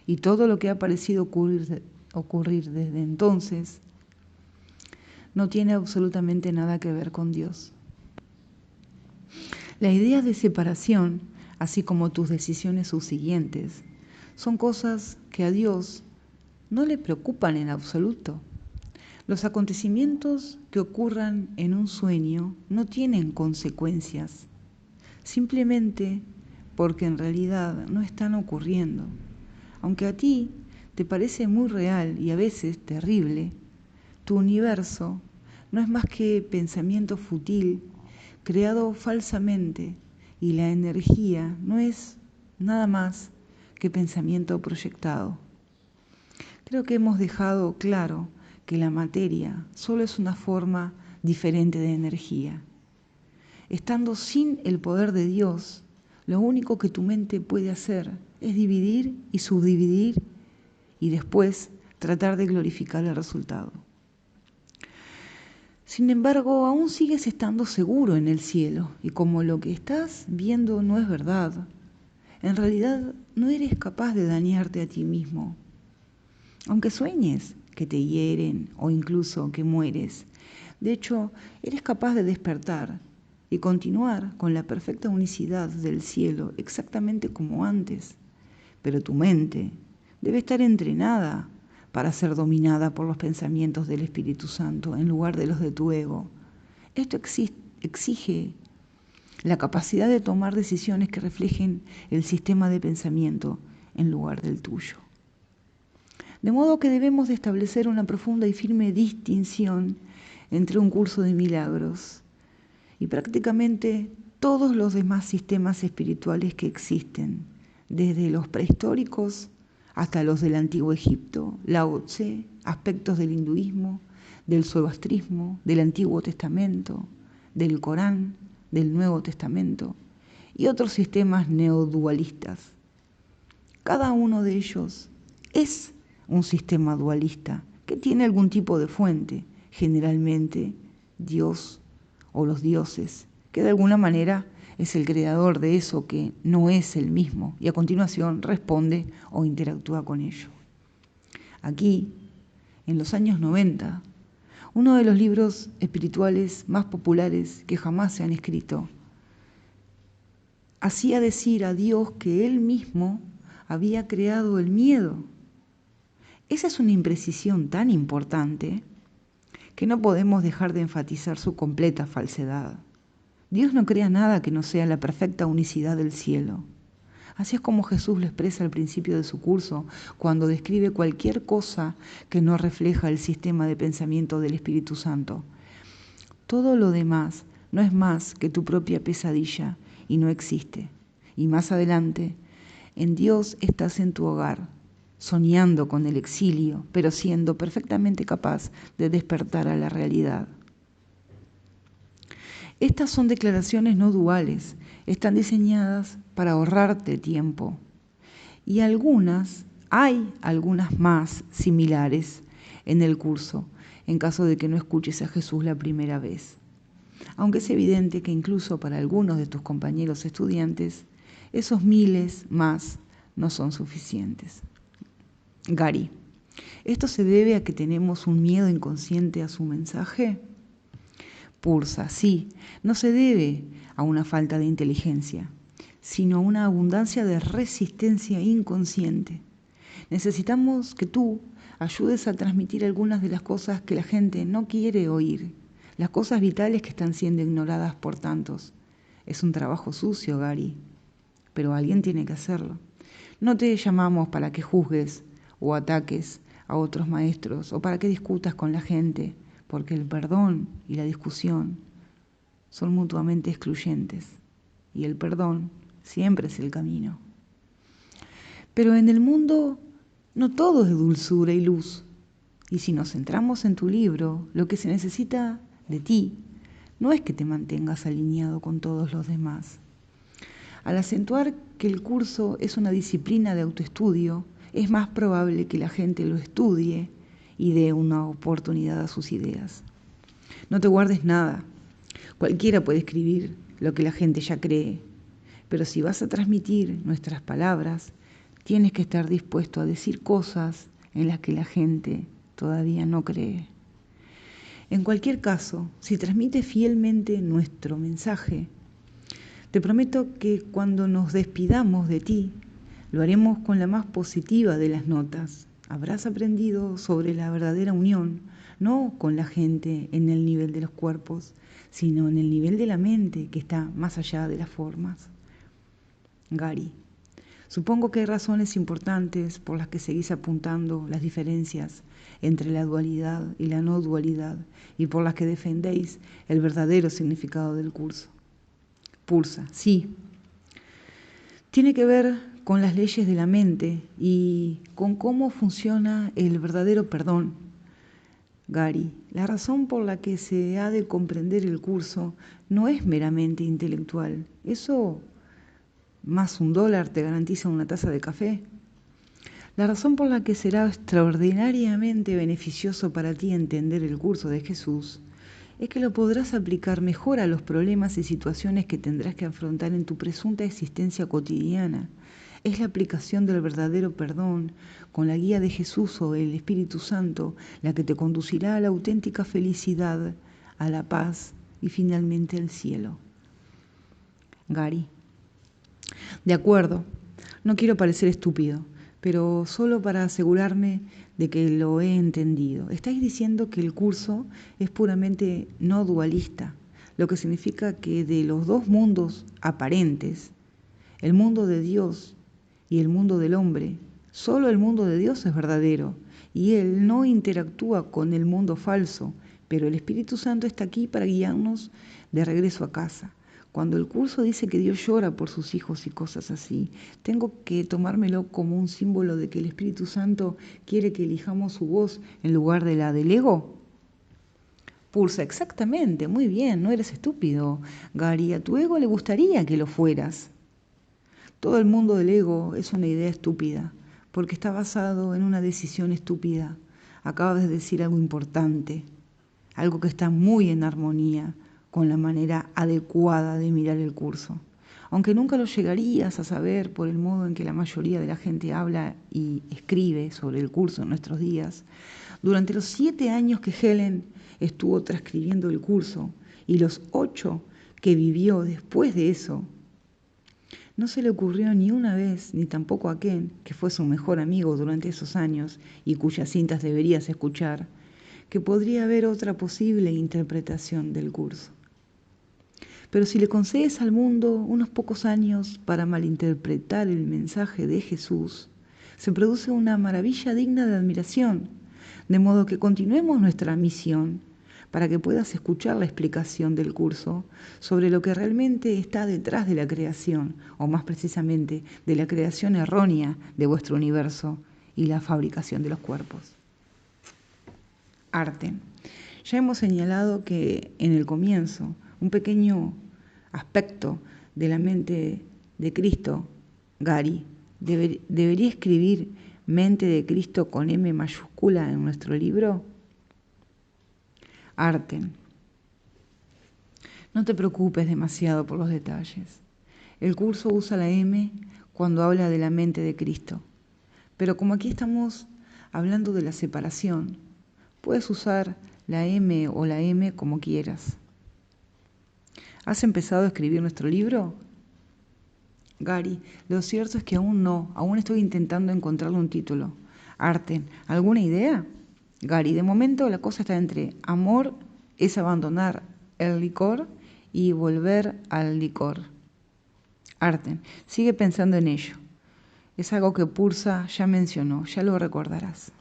[SPEAKER 1] y todo lo que ha parecido ocurrir desde entonces, no tiene absolutamente nada que ver con Dios. La idea de separación, así como tus decisiones subsiguientes, son cosas que a Dios no le preocupan en absoluto. Los acontecimientos que ocurran en un sueño no tienen consecuencias, simplemente porque en realidad no están ocurriendo. Aunque a ti te parece muy real y a veces terrible, tu universo no es más que pensamiento fútil, creado falsamente, y la energía no es nada más que pensamiento proyectado. Creo que hemos dejado claro que la materia solo es una forma diferente de energía. Estando sin el poder de Dios, lo único que tu mente puede hacer es dividir y subdividir y después tratar de glorificar el resultado. Sin embargo, aún sigues estando seguro en el cielo y como lo que estás viendo no es verdad, en realidad no eres capaz de dañarte a ti mismo. Aunque sueñes que te hieren o incluso que mueres, de hecho, eres capaz de despertar y continuar con la perfecta unicidad del cielo exactamente como antes. Pero tu mente debe estar entrenada para ser dominada por los pensamientos del Espíritu Santo en lugar de los de tu ego. Esto exige la capacidad de tomar decisiones que reflejen el sistema de pensamiento en lugar del tuyo. De modo que debemos de establecer una profunda y firme distinción entre un curso de milagros y prácticamente todos los demás sistemas espirituales que existen, desde los prehistóricos hasta los del antiguo Egipto, Lao Tse, aspectos del hinduismo, del zoroastrismo, del Antiguo Testamento, del Corán, del Nuevo Testamento y otros sistemas neodualistas. Cada uno de ellos es un sistema dualista que tiene algún tipo de fuente, generalmente Dios o los dioses, que de alguna manera es el creador de eso que no es el mismo y a continuación responde o interactúa con ello. Aquí, en los años 90, uno de los libros espirituales más populares que jamás se han escrito hacía decir a Dios que Él mismo había creado el miedo. Esa es una imprecisión tan importante que no podemos dejar de enfatizar su completa falsedad. Dios no crea nada que no sea la perfecta unicidad del cielo. Así es como Jesús lo expresa al principio de su curso, cuando describe cualquier cosa que no refleja el sistema de pensamiento del Espíritu Santo. Todo lo demás no es más que tu propia pesadilla y no existe. Y más adelante, en Dios estás en tu hogar, soñando con el exilio, pero siendo perfectamente capaz de despertar a la realidad. Estas son declaraciones no duales, están diseñadas para ahorrarte tiempo. Y hay algunas más similares en el curso, en caso de que no escuches a Jesús la primera vez. Aunque es evidente que incluso para algunos de tus compañeros estudiantes, esos miles más no son suficientes. Gary, ¿esto se debe a que tenemos un miedo inconsciente a su mensaje? Pursa, sí, no se debe a una falta de inteligencia, sino a una abundancia de resistencia inconsciente. Necesitamos que tú ayudes a transmitir algunas de las cosas que la gente no quiere oír, las cosas vitales que están siendo ignoradas por tantos. Es un trabajo sucio, Gary, pero alguien tiene que hacerlo. No te llamamos para que juzgues o ataques a otros maestros o para que discutas con la gente, porque el perdón y la discusión son mutuamente excluyentes y el perdón siempre es el camino. Pero en el mundo no todo es dulzura y luz. Y si nos centramos en tu libro, lo que se necesita de ti no es que te mantengas alineado con todos los demás. Al acentuar que el curso es una disciplina de autoestudio, es más probable que la gente lo estudie y dé una oportunidad a sus ideas. No te guardes nada. Cualquiera puede escribir lo que la gente ya cree, pero si vas a transmitir nuestras palabras, tienes que estar dispuesto a decir cosas en las que la gente todavía no cree. En cualquier caso, si transmites fielmente nuestro mensaje, te prometo que cuando nos despidamos de ti, lo haremos con la más positiva de las notas. Habrás aprendido sobre la verdadera unión, no con la gente en el nivel de los cuerpos, sino en el nivel de la mente que está más allá de las formas. Gary, supongo que hay razones importantes por las que seguís apuntando las diferencias entre la dualidad y la no dualidad y por las que defendéis el verdadero significado del curso. Pulsa, sí. Tiene que ver con las leyes de la mente y con cómo funciona el verdadero perdón. Gary, la razón por la que se ha de comprender el curso no es meramente intelectual. Eso más $1 te garantiza una taza de café. La razón por la que será extraordinariamente beneficioso para ti entender el curso de Jesús es que lo podrás aplicar mejor a los problemas y situaciones que tendrás que afrontar en tu presunta existencia cotidiana. Es la aplicación del verdadero perdón con la guía de Jesús o el Espíritu Santo la que te conducirá a la auténtica felicidad, a la paz y finalmente al cielo. Gary. De acuerdo, no quiero parecer estúpido, pero solo para asegurarme de que lo he entendido. Estáis diciendo que el curso es puramente no dualista, lo que significa que de los dos mundos aparentes, el mundo de Dios y el mundo del hombre, solo el mundo de Dios es verdadero y Él no interactúa con el mundo falso, pero el Espíritu Santo está aquí para guiarnos de regreso a casa. Cuando el curso dice que Dios llora por sus hijos y cosas así, tengo que tomármelo como un símbolo de que el Espíritu Santo quiere que elijamos su voz en lugar de la del ego. Pulsa, exactamente, muy bien, no eres estúpido, Gary, a tu ego le gustaría que lo fueras. Todo el mundo del ego es una idea estúpida, porque está basado en una decisión estúpida. Acabas de decir algo importante, algo que está muy en armonía con la manera adecuada de mirar el curso. Aunque nunca lo llegarías a saber por el modo en que la mayoría de la gente habla y escribe sobre el curso en nuestros días, durante los 7 años que Helen estuvo transcribiendo el curso y los 8 que vivió después de eso, no se le ocurrió ni una vez, ni tampoco a Ken, que fue su mejor amigo durante esos años y cuyas cintas deberías escuchar, que podría haber otra posible interpretación del curso. Pero si le concedes al mundo unos pocos años para malinterpretar el mensaje de Jesús, se produce una maravilla digna de admiración, de modo que continuemos nuestra misión para que puedas escuchar la explicación del curso sobre lo que realmente está detrás de la creación, o más precisamente de la creación errónea de vuestro universo y la fabricación de los cuerpos. Arte. Ya hemos señalado que en el comienzo un pequeño aspecto de la mente de Cristo, Gary, debería escribir mente de Cristo con M mayúscula en nuestro libro. Arte. No te preocupes demasiado por los detalles. El curso usa la M cuando habla de la mente de Cristo. Pero como aquí estamos hablando de la separación, puedes usar la M o la M como quieras. ¿Has empezado a escribir nuestro libro? Gary, lo cierto es que aún estoy intentando encontrarle un título. Arte, ¿alguna idea? Gary, de momento la cosa está entre amor es abandonar el licor y volver al licor. Arte, sigue pensando en ello. Es algo que Pursa ya mencionó, ya lo recordarás.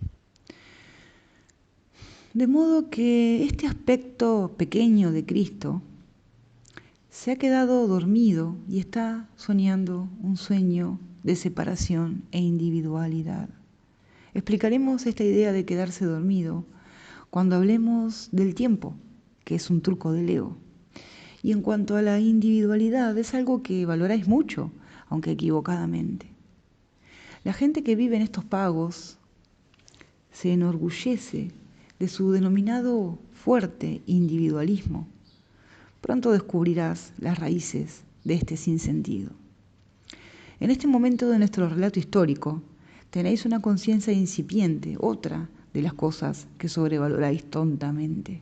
[SPEAKER 1] De modo que este aspecto pequeño de Cristo se ha quedado dormido y está soñando un sueño de separación e individualidad. Explicaremos esta idea de quedarse dormido cuando hablemos del tiempo, que es un truco del ego. Y en cuanto a la individualidad, es algo que valoráis mucho, aunque equivocadamente. La gente que vive en estos pagos se enorgullece de su denominado fuerte individualismo. Pronto descubrirás las raíces de este sinsentido. En este momento de nuestro relato histórico, tenéis una conciencia incipiente, otra de las cosas que sobrevaloráis tontamente.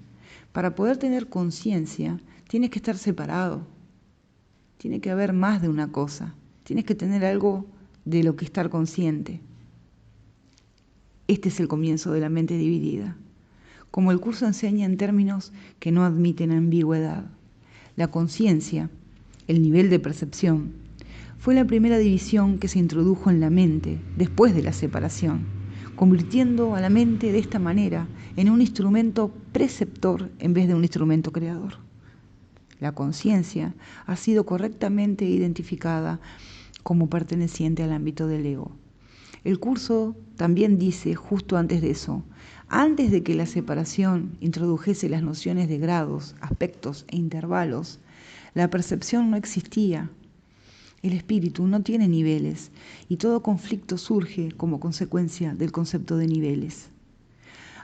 [SPEAKER 1] Para poder tener conciencia, tienes que estar separado. Tiene que haber más de una cosa. Tienes que tener algo de lo que estar consciente. Este es el comienzo de la mente dividida. Como el curso enseña en términos que no admiten ambigüedad. La conciencia, el nivel de percepción, fue la primera división que se introdujo en la mente después de la separación, convirtiendo a la mente de esta manera en un instrumento preceptor en vez de un instrumento creador. La conciencia ha sido correctamente identificada como perteneciente al ámbito del ego. El curso también dice justo antes de eso, antes de que la separación introdujese las nociones de grados, aspectos e intervalos, la percepción no existía. El espíritu no tiene niveles y todo conflicto surge como consecuencia del concepto de niveles.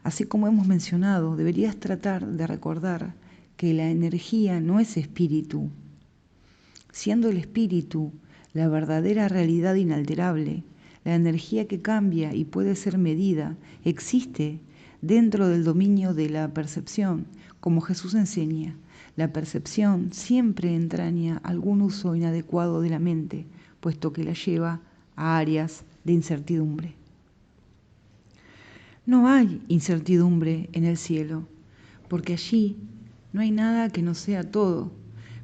[SPEAKER 1] Así como hemos mencionado, deberías tratar de recordar que la energía no es espíritu. Siendo el espíritu la verdadera realidad inalterable, la energía que cambia y puede ser medida existe dentro del dominio de la percepción, como Jesús enseña. La percepción siempre entraña algún uso inadecuado de la mente, puesto que la lleva a áreas de incertidumbre. No hay incertidumbre en el cielo, porque allí no hay nada que no sea todo,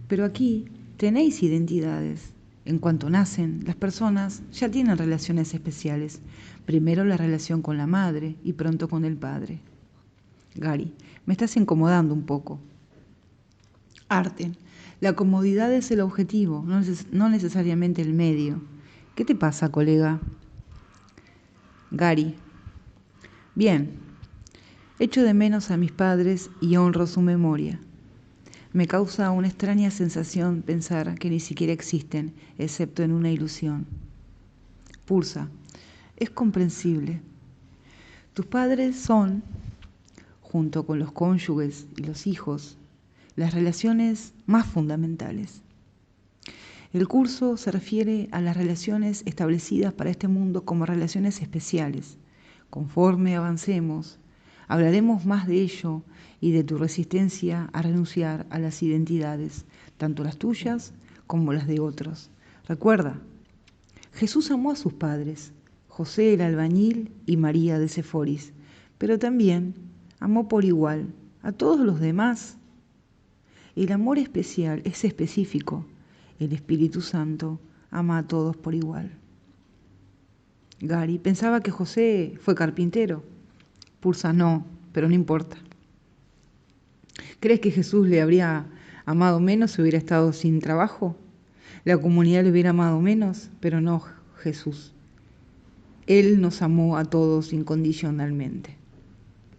[SPEAKER 1] pero aquí tenéis identidades. En cuanto nacen, las personas ya tienen relaciones especiales. Primero la relación con la madre y pronto con el padre. Gary, me estás incomodando un poco. Arte, la comodidad es el objetivo, no necesariamente el medio. ¿Qué te pasa, colega? Gary, bien, echo de menos a mis padres y honro su memoria. Me causa una extraña sensación pensar que ni siquiera existen, excepto en una ilusión. Pursa, es comprensible. Tus padres son, junto con los cónyuges y los hijos, las relaciones más fundamentales. El curso se refiere a las relaciones establecidas para este mundo como relaciones especiales. Conforme avancemos, hablaremos más de ello y de tu resistencia a renunciar a las identidades, tanto las tuyas como las de otros. Recuerda, Jesús amó a sus padres, José el albañil y María de Seforis, pero también amó por igual a todos los demás. El amor especial es específico. El Espíritu Santo ama a todos por igual. Gary pensaba que José fue carpintero. Pursa no, pero no importa. ¿Crees que Jesús le habría amado menos si hubiera estado sin trabajo? La comunidad le hubiera amado menos, pero no Jesús. Él nos amó a todos incondicionalmente.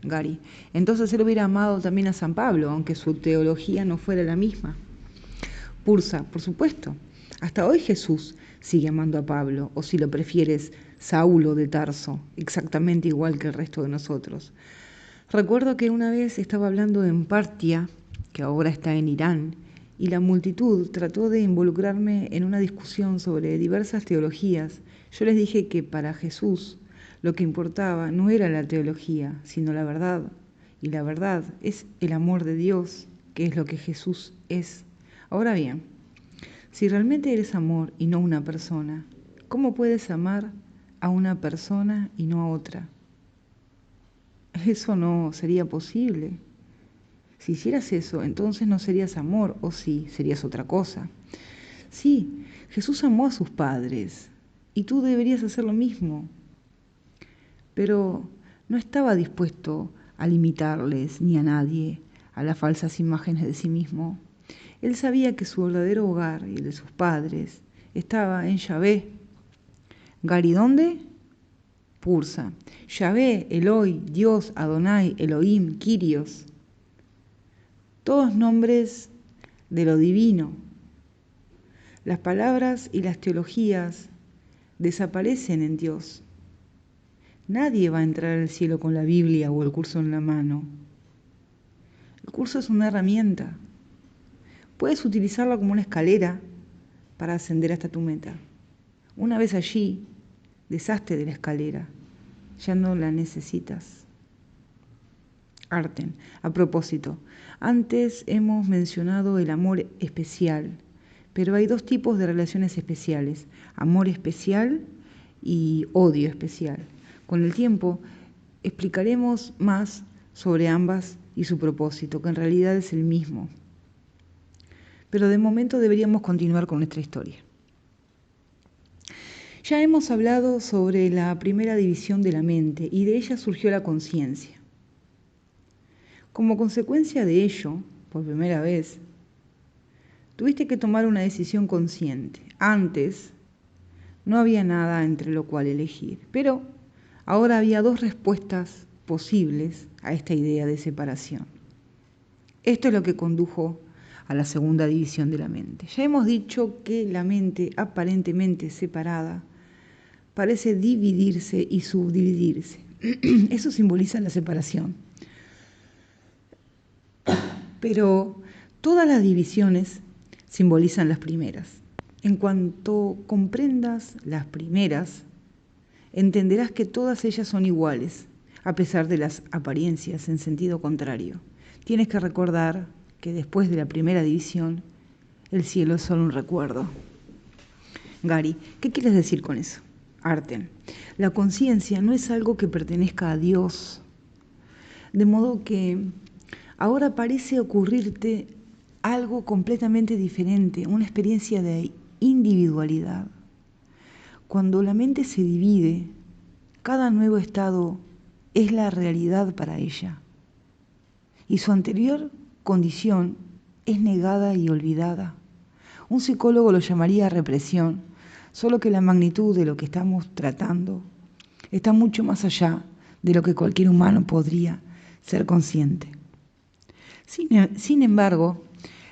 [SPEAKER 1] Gary, entonces él hubiera amado también a San Pablo, aunque su teología no fuera la misma. Pursa, por supuesto. Hasta hoy Jesús sigue amando a Pablo, o si lo prefieres, Saulo de Tarso, exactamente igual que el resto de nosotros. Recuerdo que una vez estaba hablando en Partia, que ahora está en Irán, y la multitud trató de involucrarme en una discusión sobre diversas teologías. Yo les dije que para Jesús lo que importaba no era la teología, sino la verdad. Y la verdad es el amor de Dios, que es lo que Jesús es. Ahora bien, si realmente eres amor y no una persona, ¿cómo puedes amar a una persona y no a otra? Eso no sería posible. Si hicieras eso, entonces no serías amor, o sí, serías otra cosa. Sí, Jesús amó a sus padres, y tú deberías hacer lo mismo. Pero no estaba dispuesto a limitarles ni a nadie a las falsas imágenes de sí mismo. Él sabía que su verdadero hogar y el de sus padres estaba en Yahvé. ¿Gary dónde? Pursa. Yahvé, Eloi, Dios, Adonai, Elohim, Kyrios. Todos nombres de lo divino. Las palabras y las teologías desaparecen en Dios. Nadie va a entrar al cielo con la Biblia o el curso en la mano. El curso es una herramienta. Puedes utilizarla como una escalera para ascender hasta tu meta. Una vez allí, deshazte de la escalera. Ya no la necesitas. Arten. A propósito, antes hemos mencionado el amor especial, pero hay dos tipos de relaciones especiales, amor especial y odio especial. Con el tiempo explicaremos más sobre ambas y su propósito, que en realidad es el mismo. Pero de momento deberíamos continuar con nuestra historia. Ya hemos hablado sobre la primera división de la mente y de ella surgió la conciencia. Como consecuencia de ello, por primera vez, tuviste que tomar una decisión consciente. Antes no había nada entre lo cual elegir, pero ahora había dos respuestas posibles a esta idea de separación. Esto es lo que condujo a la segunda división de la mente. Ya hemos dicho que la mente aparentemente separada parece dividirse y subdividirse. Eso simboliza la separación. Pero todas las divisiones simbolizan las primeras. En cuanto comprendas las primeras, entenderás que todas ellas son iguales, a pesar de las apariencias en sentido contrario. Tienes que recordar que después de la primera división, el cielo es solo un recuerdo. Gary, ¿qué quieres decir con eso? Arten. La conciencia no es algo que pertenezca a Dios, de modo que ahora parece ocurrirte algo completamente diferente, una experiencia de individualidad. Cuando la mente se divide, cada nuevo estado es la realidad para ella, y su anterior condición es negada y olvidada. Un psicólogo lo llamaría represión, solo que la magnitud de lo que estamos tratando está mucho más allá de lo que cualquier humano podría ser consciente. Sin embargo,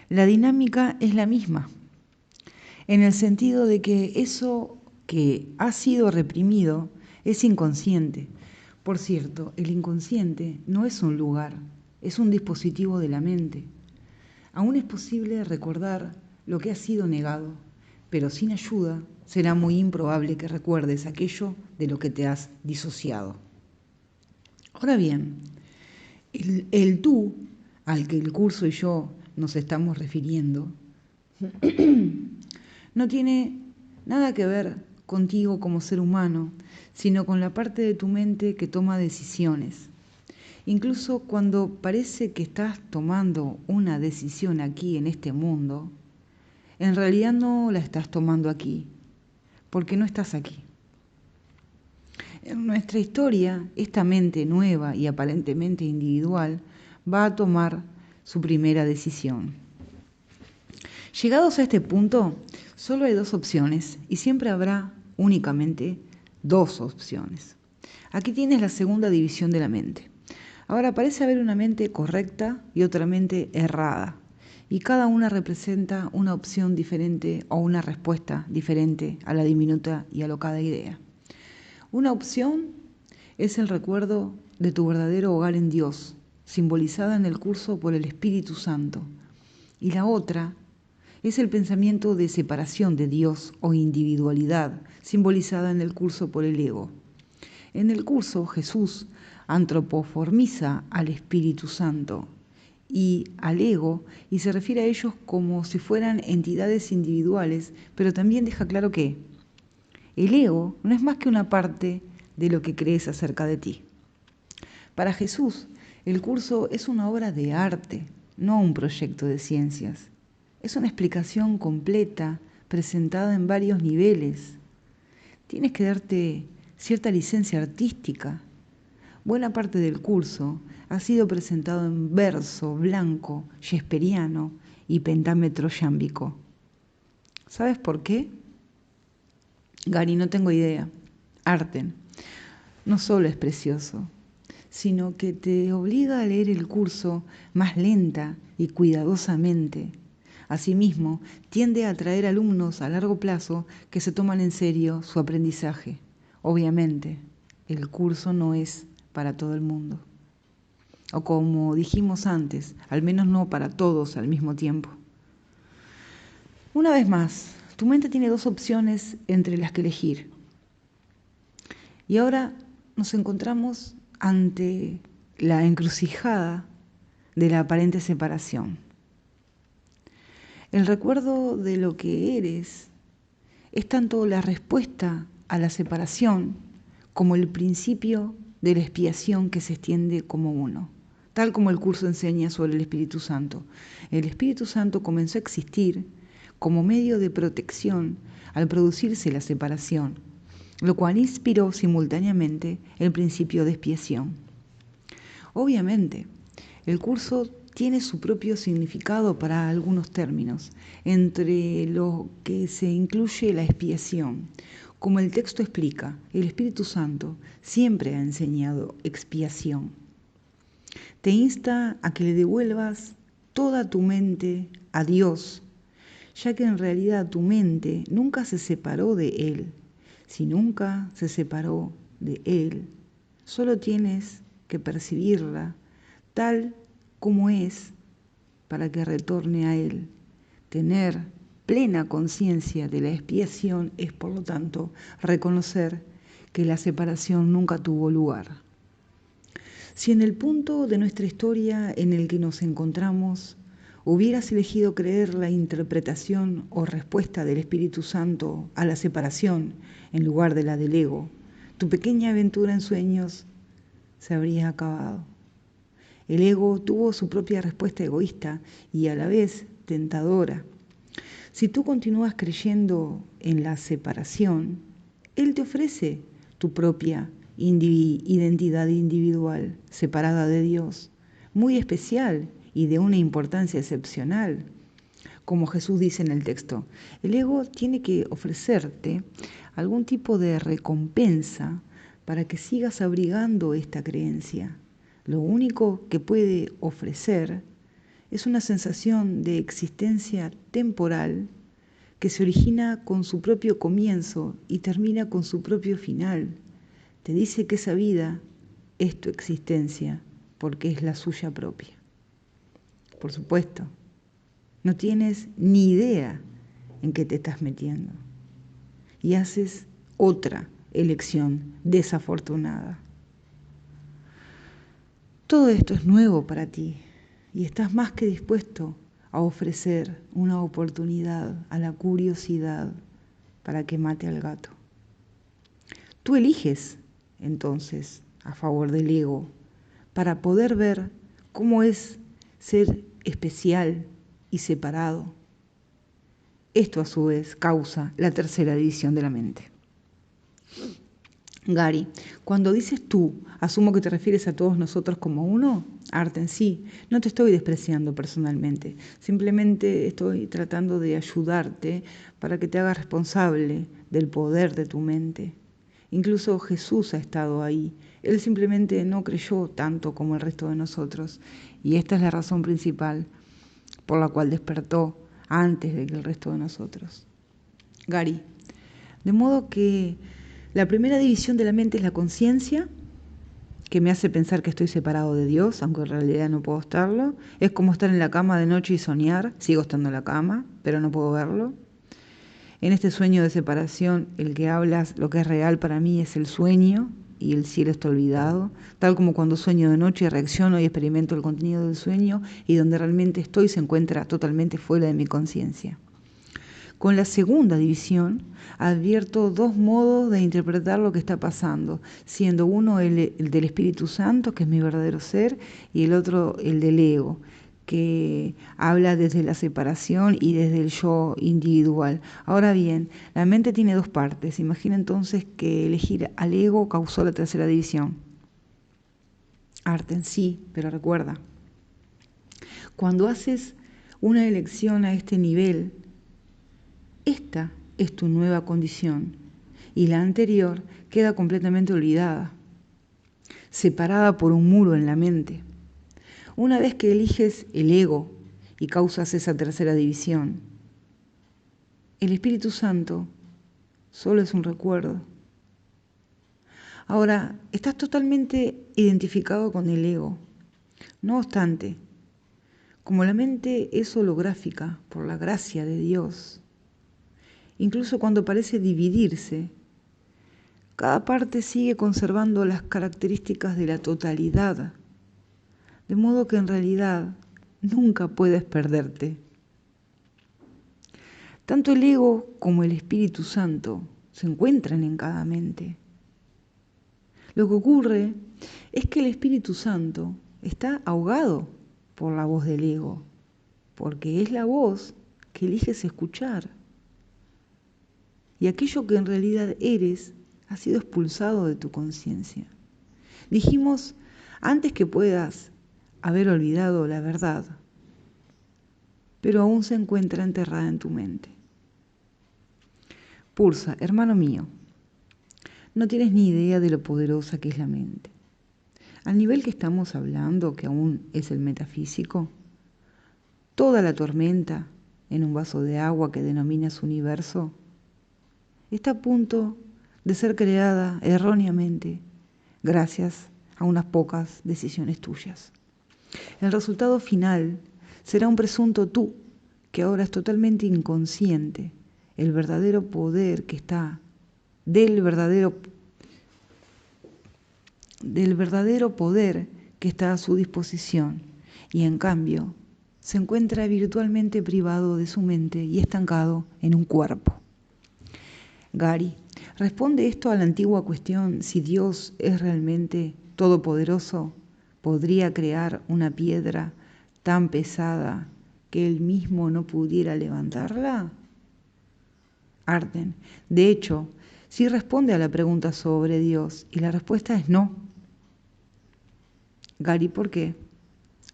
[SPEAKER 1] la dinámica es la misma, en el sentido de que eso que ha sido reprimido es inconsciente. Por cierto, el inconsciente no es un lugar, es un dispositivo de la mente. Aún es posible recordar lo que ha sido negado, pero sin ayuda será muy improbable que recuerdes aquello de lo que te has disociado. Ahora bien, el tú al que el curso y yo nos estamos refiriendo no tiene nada que ver contigo como ser humano, sino con la parte de tu mente que toma decisiones. Incluso cuando parece que estás tomando una decisión aquí en este mundo, en realidad no la estás tomando aquí, porque no estás aquí. En nuestra historia, esta mente nueva y aparentemente individual va a tomar su primera decisión. Llegados a este punto, solo hay dos opciones y siempre habrá únicamente dos opciones. Aquí tienes la segunda división de la mente. Ahora parece haber una mente correcta y otra mente errada, y cada una representa una opción diferente o una respuesta diferente a la diminuta y alocada idea. Una opción es el recuerdo de tu verdadero hogar en Dios, simbolizada en el curso por el Espíritu Santo, y la otra es el pensamiento de separación de Dios o individualidad, simbolizada en el curso por el ego. En el curso, Jesús antropoformiza al Espíritu Santo y al ego y se refiere a ellos como si fueran entidades individuales, pero también deja claro que el ego no es más que una parte de lo que crees acerca de ti. Para Jesús, el curso es una obra de arte, no un proyecto de ciencias. Es una explicación completa, presentada en varios niveles. Tienes que darte cierta licencia artística. Buena parte del curso ha sido presentado en verso, blanco, shakespeariano y pentámetro yámbico. ¿Sabes por qué? Gary, no tengo idea. Arte no solo es precioso, sino que te obliga a leer el curso más lenta y cuidadosamente. Asimismo, tiende a atraer alumnos a largo plazo que se toman en serio su aprendizaje. Obviamente, el curso no es para todo el mundo. O como dijimos antes, al menos no para todos al mismo tiempo. Una vez más, tu mente tiene dos opciones entre las que elegir. Y ahora nos encontramos ante la encrucijada de la aparente separación. El recuerdo de lo que eres es tanto la respuesta a la separación como el principio de la expiación que se extiende como uno, tal como el curso enseña sobre el Espíritu Santo. El Espíritu Santo comenzó a existir como medio de protección al producirse la separación, lo cual inspiró simultáneamente el principio de expiación. Obviamente, el curso tiene su propio significado para algunos términos, entre lo que se incluye la expiación. Como el texto explica, el Espíritu Santo siempre ha enseñado expiación. Te insta a que le devuelvas toda tu mente a Dios, ya que en realidad tu mente nunca se separó de Él. Si nunca se separó de Él, solo tienes que percibirla tal como es para que retorne a Él. Tener plena conciencia de la expiación es, por lo tanto, reconocer que la separación nunca tuvo lugar. Si en el punto de nuestra historia en el que nos encontramos hubieras elegido creer la interpretación o respuesta del Espíritu Santo a la separación en lugar de la del ego, tu pequeña aventura en sueños se habría acabado. El ego tuvo su propia respuesta egoísta y a la vez tentadora. Si tú continúas creyendo en la separación, Él te ofrece tu propia identidad individual, separada de Dios, muy especial y de una importancia excepcional. Como Jesús dice en el texto, el ego tiene que ofrecerte algún tipo de recompensa para que sigas abrigando esta creencia. Lo único que puede ofrecer es una sensación de existencia temporal que se origina con su propio comienzo y termina con su propio final. Te dice que esa vida es tu existencia porque es la suya propia. Por supuesto, no tienes ni idea en qué te estás metiendo y haces otra elección desafortunada. Todo esto es nuevo para ti y estás más que dispuesto a ofrecer una oportunidad a la curiosidad para que mate al gato. Tú eliges, entonces, a favor del ego, para poder ver cómo es ser especial y separado. Esto a su vez causa la tercera división de la mente. Gary, cuando dices tú, asumo que te refieres a todos nosotros como uno. Arten, sí, no te estoy despreciando personalmente, simplemente estoy tratando de ayudarte para que te hagas responsable del poder de tu mente. Incluso Jesús ha estado ahí, Él simplemente no creyó tanto como el resto de nosotros, y esta es la razón principal por la cual despertó antes de que el resto de nosotros. Gary, de modo que la primera división de la mente es la conciencia, que me hace pensar que estoy separado de Dios, aunque en realidad no puedo estarlo. Es como estar en la cama de noche y soñar, sigo estando en la cama, pero no puedo verlo. En este sueño de separación, el que hablas, lo que es real para mí es el sueño y el cielo está olvidado, tal como cuando sueño de noche reacciono y experimento el contenido del sueño y donde realmente estoy se encuentra totalmente fuera de mi conciencia. Con la segunda división, advierto dos modos de interpretar lo que está pasando, siendo uno el del Espíritu Santo, que es mi verdadero ser, y el otro el del ego, que habla desde la separación y desde el yo individual. Ahora bien, la mente tiene dos partes. Imagina entonces que elegir al ego causó la tercera división. Arten, sí, pero recuerda, cuando haces una elección a este nivel, esta es tu nueva condición y la anterior queda completamente olvidada, separada por un muro en la mente. Una vez que eliges el ego y causas esa tercera división, el Espíritu Santo solo es un recuerdo. Ahora, estás totalmente identificado con el ego. No obstante, como la mente es holográfica por la gracia de Dios, incluso cuando parece dividirse, cada parte sigue conservando las características de la totalidad, de modo que en realidad nunca puedes perderte. Tanto el ego como el Espíritu Santo se encuentran en cada mente. Lo que ocurre es que el Espíritu Santo está ahogado por la voz del ego, porque es la voz que eliges escuchar. Y aquello que en realidad eres ha sido expulsado de tu conciencia. Dijimos, antes que puedas haber olvidado la verdad, pero aún se encuentra enterrada en tu mente. Pulsa, hermano mío, no tienes ni idea de lo poderosa que es la mente. Al nivel que estamos hablando, que aún es el metafísico, toda la tormenta en un vaso de agua que denominas universo está a punto de ser creada erróneamente gracias a unas pocas decisiones tuyas. El resultado final será un presunto tú que ahora es totalmente inconsciente, el verdadero poder que está del verdadero poder que está a su disposición y en cambio se encuentra virtualmente privado de su mente y estancado en un cuerpo. Gary, responde esto a la antigua cuestión: si Dios es realmente todopoderoso, ¿podría crear una piedra tan pesada que Él mismo no pudiera levantarla? Arten, de hecho, sí responde a la pregunta sobre Dios y la respuesta es no. Gary, ¿por qué?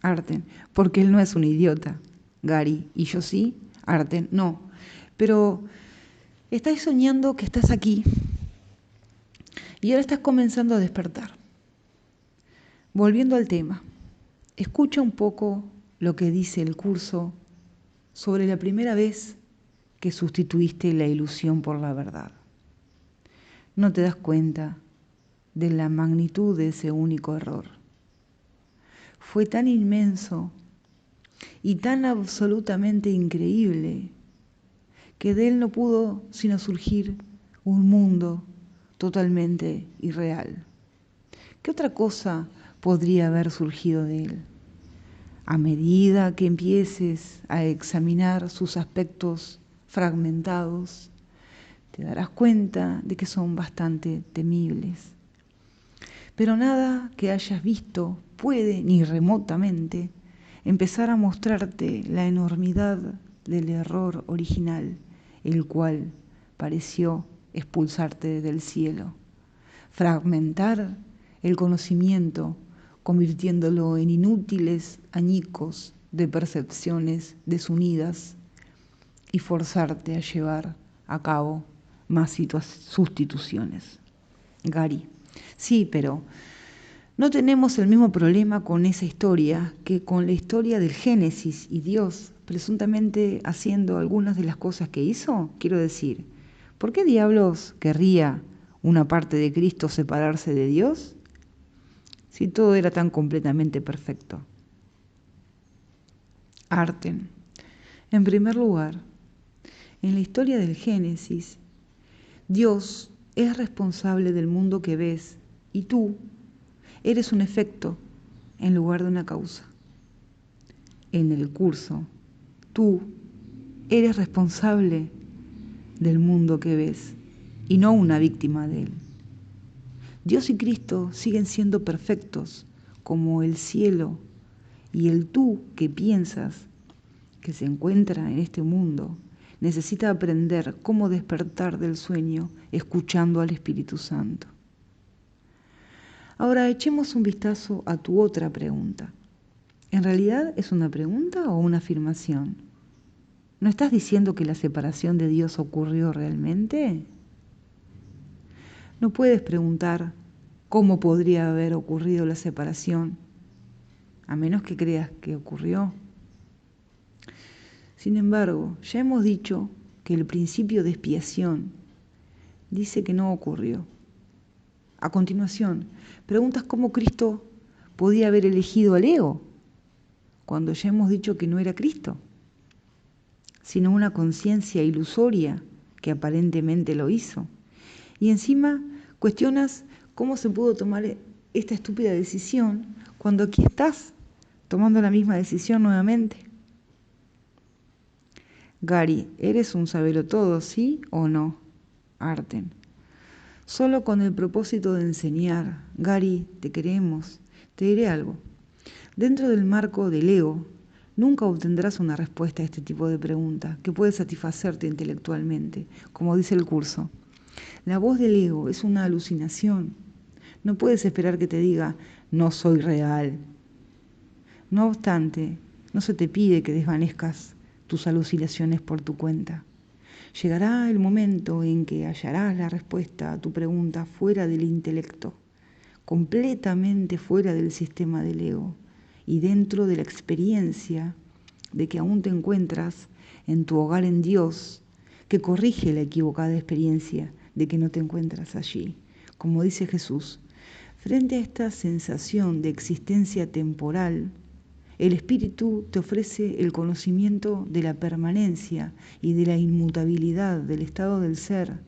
[SPEAKER 1] Arten, porque Él no es un idiota. Gary, ¿y yo sí? Arten, no. Pero estás soñando que estás aquí y ahora estás comenzando a despertar. Volviendo al tema, escucha un poco lo que dice el curso sobre la primera vez que sustituiste la ilusión por la verdad. No te das cuenta de la magnitud de ese único error. Fue tan inmenso y tan absolutamente increíble que de él no pudo sino surgir un mundo totalmente irreal. ¿Qué otra cosa podría haber surgido de él? A medida que empieces a examinar sus aspectos fragmentados, te darás cuenta de que son bastante temibles. Pero nada que hayas visto puede, ni remotamente, empezar a mostrarte la enormidad del error original, el cual pareció expulsarte del cielo. Fragmentar el conocimiento, convirtiéndolo en inútiles añicos de percepciones desunidas y forzarte a llevar a cabo más sustituciones. Gary. Sí, pero no tenemos el mismo problema con esa historia que con la historia del Génesis y Dios presuntamente haciendo algunas de las cosas que hizo. Quiero decir, ¿por qué diablos querría una parte de Cristo separarse de Dios si todo era tan completamente perfecto? Arten. En primer lugar, en la historia del Génesis, Dios es responsable del mundo que ves y tú eres un efecto en lugar de una causa. En el curso, tú eres responsable del mundo que ves y no una víctima de él. Dios y Cristo siguen siendo perfectos como el cielo y el tú que piensas que se encuentra en este mundo necesita aprender cómo despertar del sueño escuchando al Espíritu Santo. Ahora echemos un vistazo a tu otra pregunta. ¿En realidad es una pregunta o una afirmación? ¿No estás diciendo que la separación de Dios ocurrió realmente? No puedes preguntar cómo podría haber ocurrido la separación, a menos que creas que ocurrió. Sin embargo, ya hemos dicho que el principio de expiación dice que no ocurrió. A continuación, preguntas cómo Cristo podía haber elegido al ego, cuando ya hemos dicho que no era Cristo, sino una conciencia ilusoria que aparentemente lo hizo. Y encima cuestionas cómo se pudo tomar esta estúpida decisión cuando aquí estás tomando la misma decisión nuevamente. Gary, ¿eres un sabelotodo, sí o no? Arten. Solo con el propósito de enseñar. Gary, te queremos. Te diré algo. Dentro del marco del ego, nunca obtendrás una respuesta a este tipo de pregunta que puede satisfacerte intelectualmente, como dice el curso. La voz del ego es una alucinación. No puedes esperar que te diga, no soy real. No obstante, no se te pide que desvanezcas tus alucinaciones por tu cuenta. Llegará el momento en que hallarás la respuesta a tu pregunta fuera del intelecto, completamente fuera del sistema del ego y dentro de la experiencia de que aún te encuentras en tu hogar en Dios, que corrige la equivocada experiencia de que no te encuentras allí. Como dice Jesús, frente a esta sensación de existencia temporal, el Espíritu te ofrece el conocimiento de la permanencia y de la inmutabilidad del estado del ser.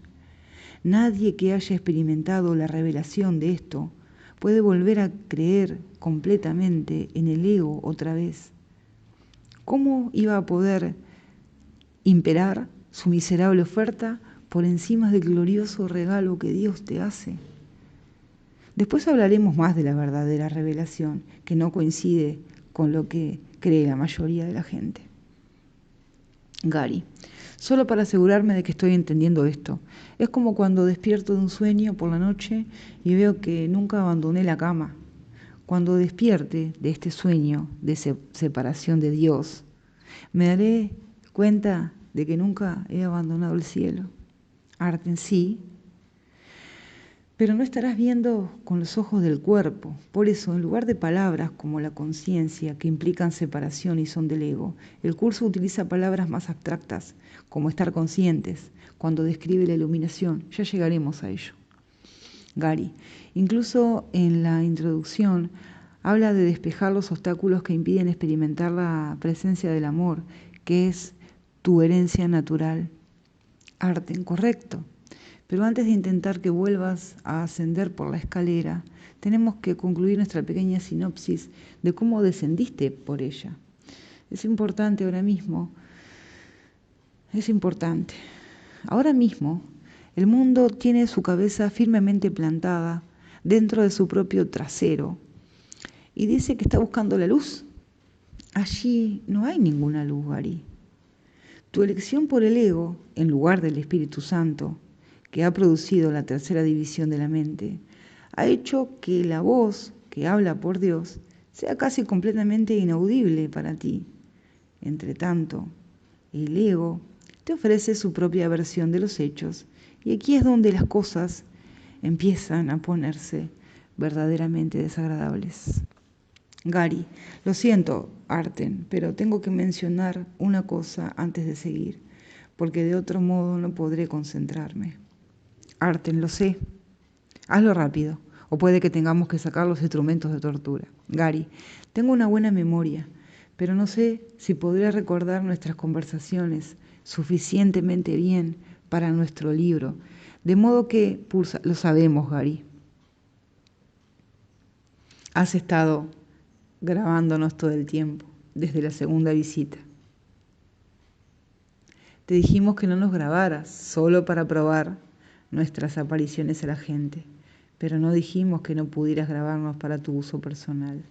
[SPEAKER 1] Nadie que haya experimentado la revelación de esto puede volver a creer completamente en el ego otra vez. ¿Cómo iba a poder imperar su miserable oferta por encima del glorioso regalo que Dios te hace? Después hablaremos más de la verdadera revelación, que no coincide con lo que cree la mayoría de la gente. Gary, solo para asegurarme de que estoy entendiendo esto. Es como cuando despierto de un sueño por la noche y veo que nunca abandoné la cama. Cuando despierte de este sueño de separación de Dios, me daré cuenta de que nunca he abandonado el cielo. Arten, sí, pero no estarás viendo con los ojos del cuerpo. Por eso, en lugar de palabras como la conciencia, que implican separación y son del ego, el curso utiliza palabras más abstractas, como estar conscientes, cuando describe la iluminación. Ya llegaremos a ello. Gary, incluso en la introducción, habla de despejar los obstáculos que impiden experimentar la presencia del amor, que es tu herencia natural. Arten, correcto. Pero antes de intentar que vuelvas a ascender por la escalera, tenemos que concluir nuestra pequeña sinopsis de cómo descendiste por ella. Es importante ahora mismo, Ahora mismo, el mundo tiene su cabeza firmemente plantada dentro de su propio trasero y dice que está buscando la luz. Allí no hay ninguna luz, Gary. Tu elección por el ego, en lugar del Espíritu Santo, que ha producido la tercera división de la mente, ha hecho que la voz que habla por Dios sea casi completamente inaudible para ti. Entre tanto, el ego te ofrece su propia versión de los hechos y aquí es donde las cosas empiezan a ponerse verdaderamente desagradables. Gary, lo siento, Arten, pero tengo que mencionar una cosa antes de seguir, porque de otro modo no podré concentrarme. Arten, lo sé. Hazlo rápido, o puede que tengamos que sacar los instrumentos de tortura. Gary, tengo una buena memoria, pero no sé si podré recordar nuestras conversaciones suficientemente bien para nuestro libro. De modo que, lo sabemos, Gary. Has estado grabándonos todo el tiempo, desde la segunda visita. Te dijimos que no nos grabaras, solo para probar nuestras apariciones a la gente, pero no dijimos que no pudieras grabarnos para tu uso personal.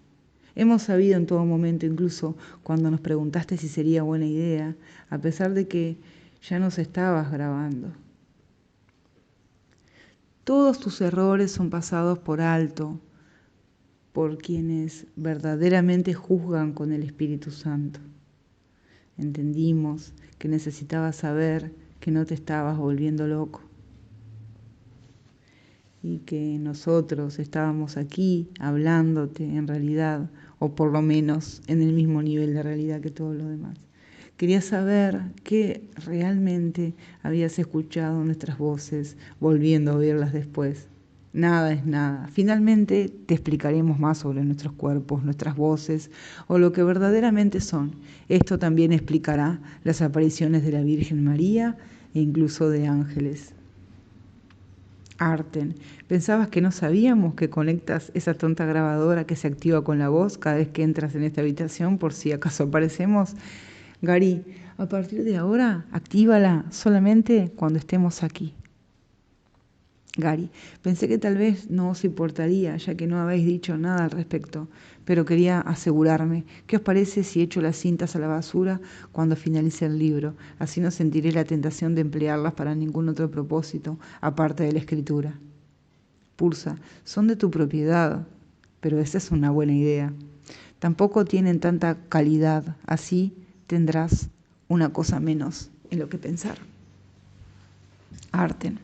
[SPEAKER 1] Hemos sabido en todo momento, incluso cuando nos preguntaste si sería buena idea, a pesar de que ya nos estabas grabando. Todos tus errores son pasados por alto por quienes verdaderamente juzgan con el Espíritu Santo. Entendimos que necesitabas saber que no te estabas volviendo loco y que nosotros estábamos aquí hablándote en realidad, o por lo menos en el mismo nivel de realidad que todos los demás. Quería saber que realmente habías escuchado nuestras voces, volviendo a oírlas después. Nada es nada. Finalmente te explicaremos más sobre nuestros cuerpos, nuestras voces o lo que verdaderamente son. Esto también explicará las apariciones de la Virgen María e incluso de ángeles. Arten, ¿pensabas que no sabíamos que conectas esa tonta grabadora que se activa con la voz cada vez que entras en esta habitación por si acaso aparecemos? Gary, a partir de ahora, actívala solamente cuando estemos aquí. Gary, pensé que tal vez no os importaría, ya que no habéis dicho nada al respecto, pero quería asegurarme. ¿Qué os parece si echo las cintas a la basura cuando finalice el libro? Así no sentiré la tentación de emplearlas para ningún otro propósito, aparte de la escritura. Pulsa, son de tu propiedad, pero esa es una buena idea. Tampoco tienen tanta calidad, así tendrás una cosa menos en lo que pensar. Arten.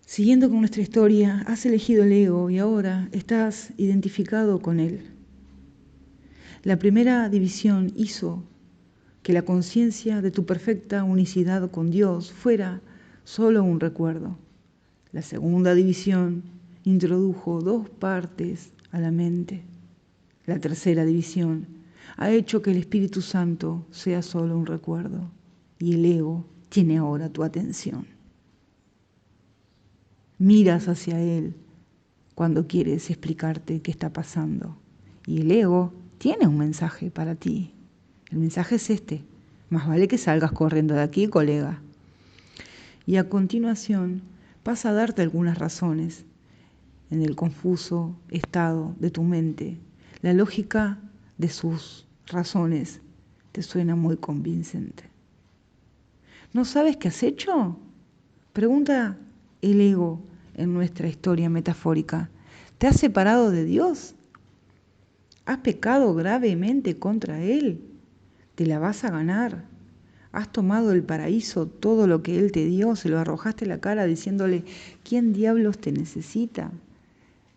[SPEAKER 1] Siguiendo con nuestra historia, has elegido el ego y ahora estás identificado con él. La primera división hizo que la conciencia de tu perfecta unicidad con Dios fuera solo un recuerdo. La segunda división introdujo dos partes a la mente. La tercera división ha hecho que el Espíritu Santo sea solo un recuerdo y el ego tiene ahora tu atención. Miras hacia él cuando quieres explicarte qué está pasando. Y el ego tiene un mensaje para ti. El mensaje es este: más vale que salgas corriendo de aquí, colega. Y a continuación pasa a darte algunas razones en el confuso estado de tu mente. La lógica de sus razones te suena muy convincente. ¿No sabes qué has hecho? Pregunta el ego en nuestra historia metafórica. ¿Te has separado de Dios? ¿Has pecado gravemente contra Él? ¿Te la vas a ganar? ¿Has tomado el paraíso, todo lo que Él te dio, se lo arrojaste a la cara diciéndole, ¿quién diablos te necesita?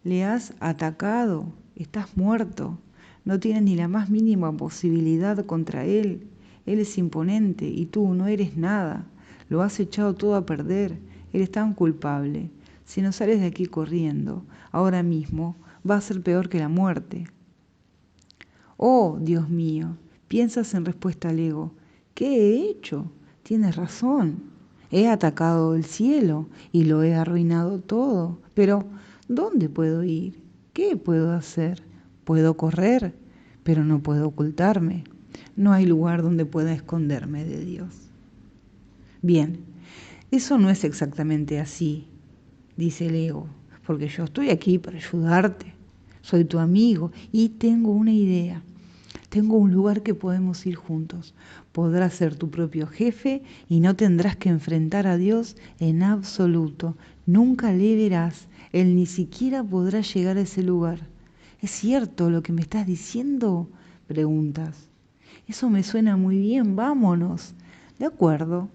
[SPEAKER 1] Le has atacado, estás muerto, no tienes ni la más mínima posibilidad contra Él. Él es imponente y tú no eres nada, lo has echado todo a perder, eres tan culpable. Si no sales de aquí corriendo, ahora mismo va a ser peor que la muerte. Oh, Dios mío, piensas en respuesta al ego. ¿Qué he hecho? Tienes razón. He atacado el cielo y lo he arruinado todo. Pero, ¿dónde puedo ir? ¿Qué puedo hacer? Puedo correr, pero no puedo ocultarme. No hay lugar donde pueda esconderme de Dios. Bien, eso no es exactamente así, dice el ego, porque yo estoy aquí para ayudarte, soy tu amigo y tengo una idea. Tengo un lugar que podemos ir juntos. Podrás ser tu propio jefe y no tendrás que enfrentar a Dios en absoluto. Nunca le verás. Él ni siquiera podrá llegar a ese lugar. ¿Es cierto lo que me estás diciendo? Preguntas. Eso me suena muy bien, vámonos. De acuerdo,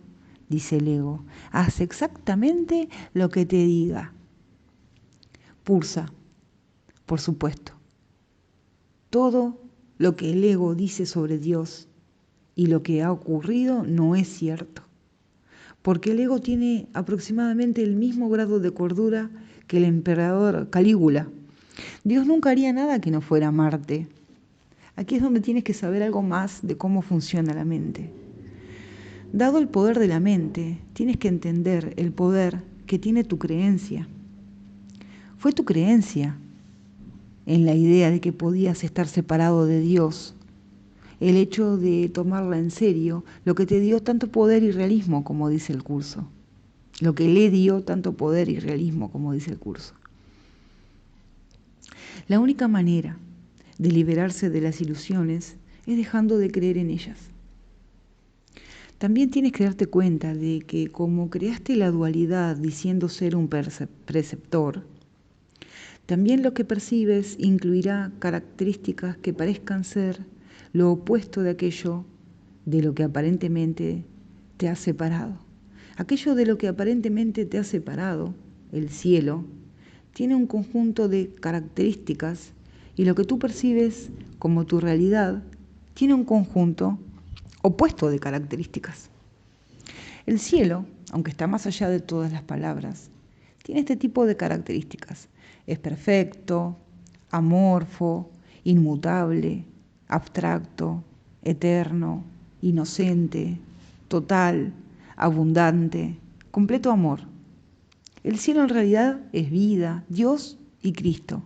[SPEAKER 1] dice el ego. Haz exactamente lo que te diga. Pulsa, por supuesto. Todo lo que el ego dice sobre Dios y lo que ha ocurrido no es cierto, porque el ego tiene aproximadamente el mismo grado de cordura que el emperador Calígula. Dios nunca haría nada que no fuera Marte. Aquí es donde tienes que saber algo más de cómo funciona la mente. Dado el poder de la mente, tienes que entender el poder que tiene tu creencia. Fue tu creencia en la idea de que podías estar separado de Dios, el hecho de tomarla en serio, lo que te dio tanto poder y realismo, como dice el curso. Lo que le dio tanto poder y realismo, como dice el curso. La única manera de liberarse de las ilusiones es dejando de creer en ellas. También tienes que darte cuenta de que como creaste la dualidad diciendo ser un preceptor, también lo que percibes incluirá características que parezcan ser lo opuesto de aquello de lo que aparentemente te ha separado. Aquello de lo que aparentemente te ha separado, el cielo, tiene un conjunto de características y lo que tú percibes como tu realidad tiene un conjunto opuesto de características. El cielo, aunque está más allá de todas las palabras, tiene este tipo de características. Es perfecto, amorfo, inmutable, abstracto, eterno, inocente, total, abundante, completo amor. El cielo en realidad es vida, Dios y Cristo.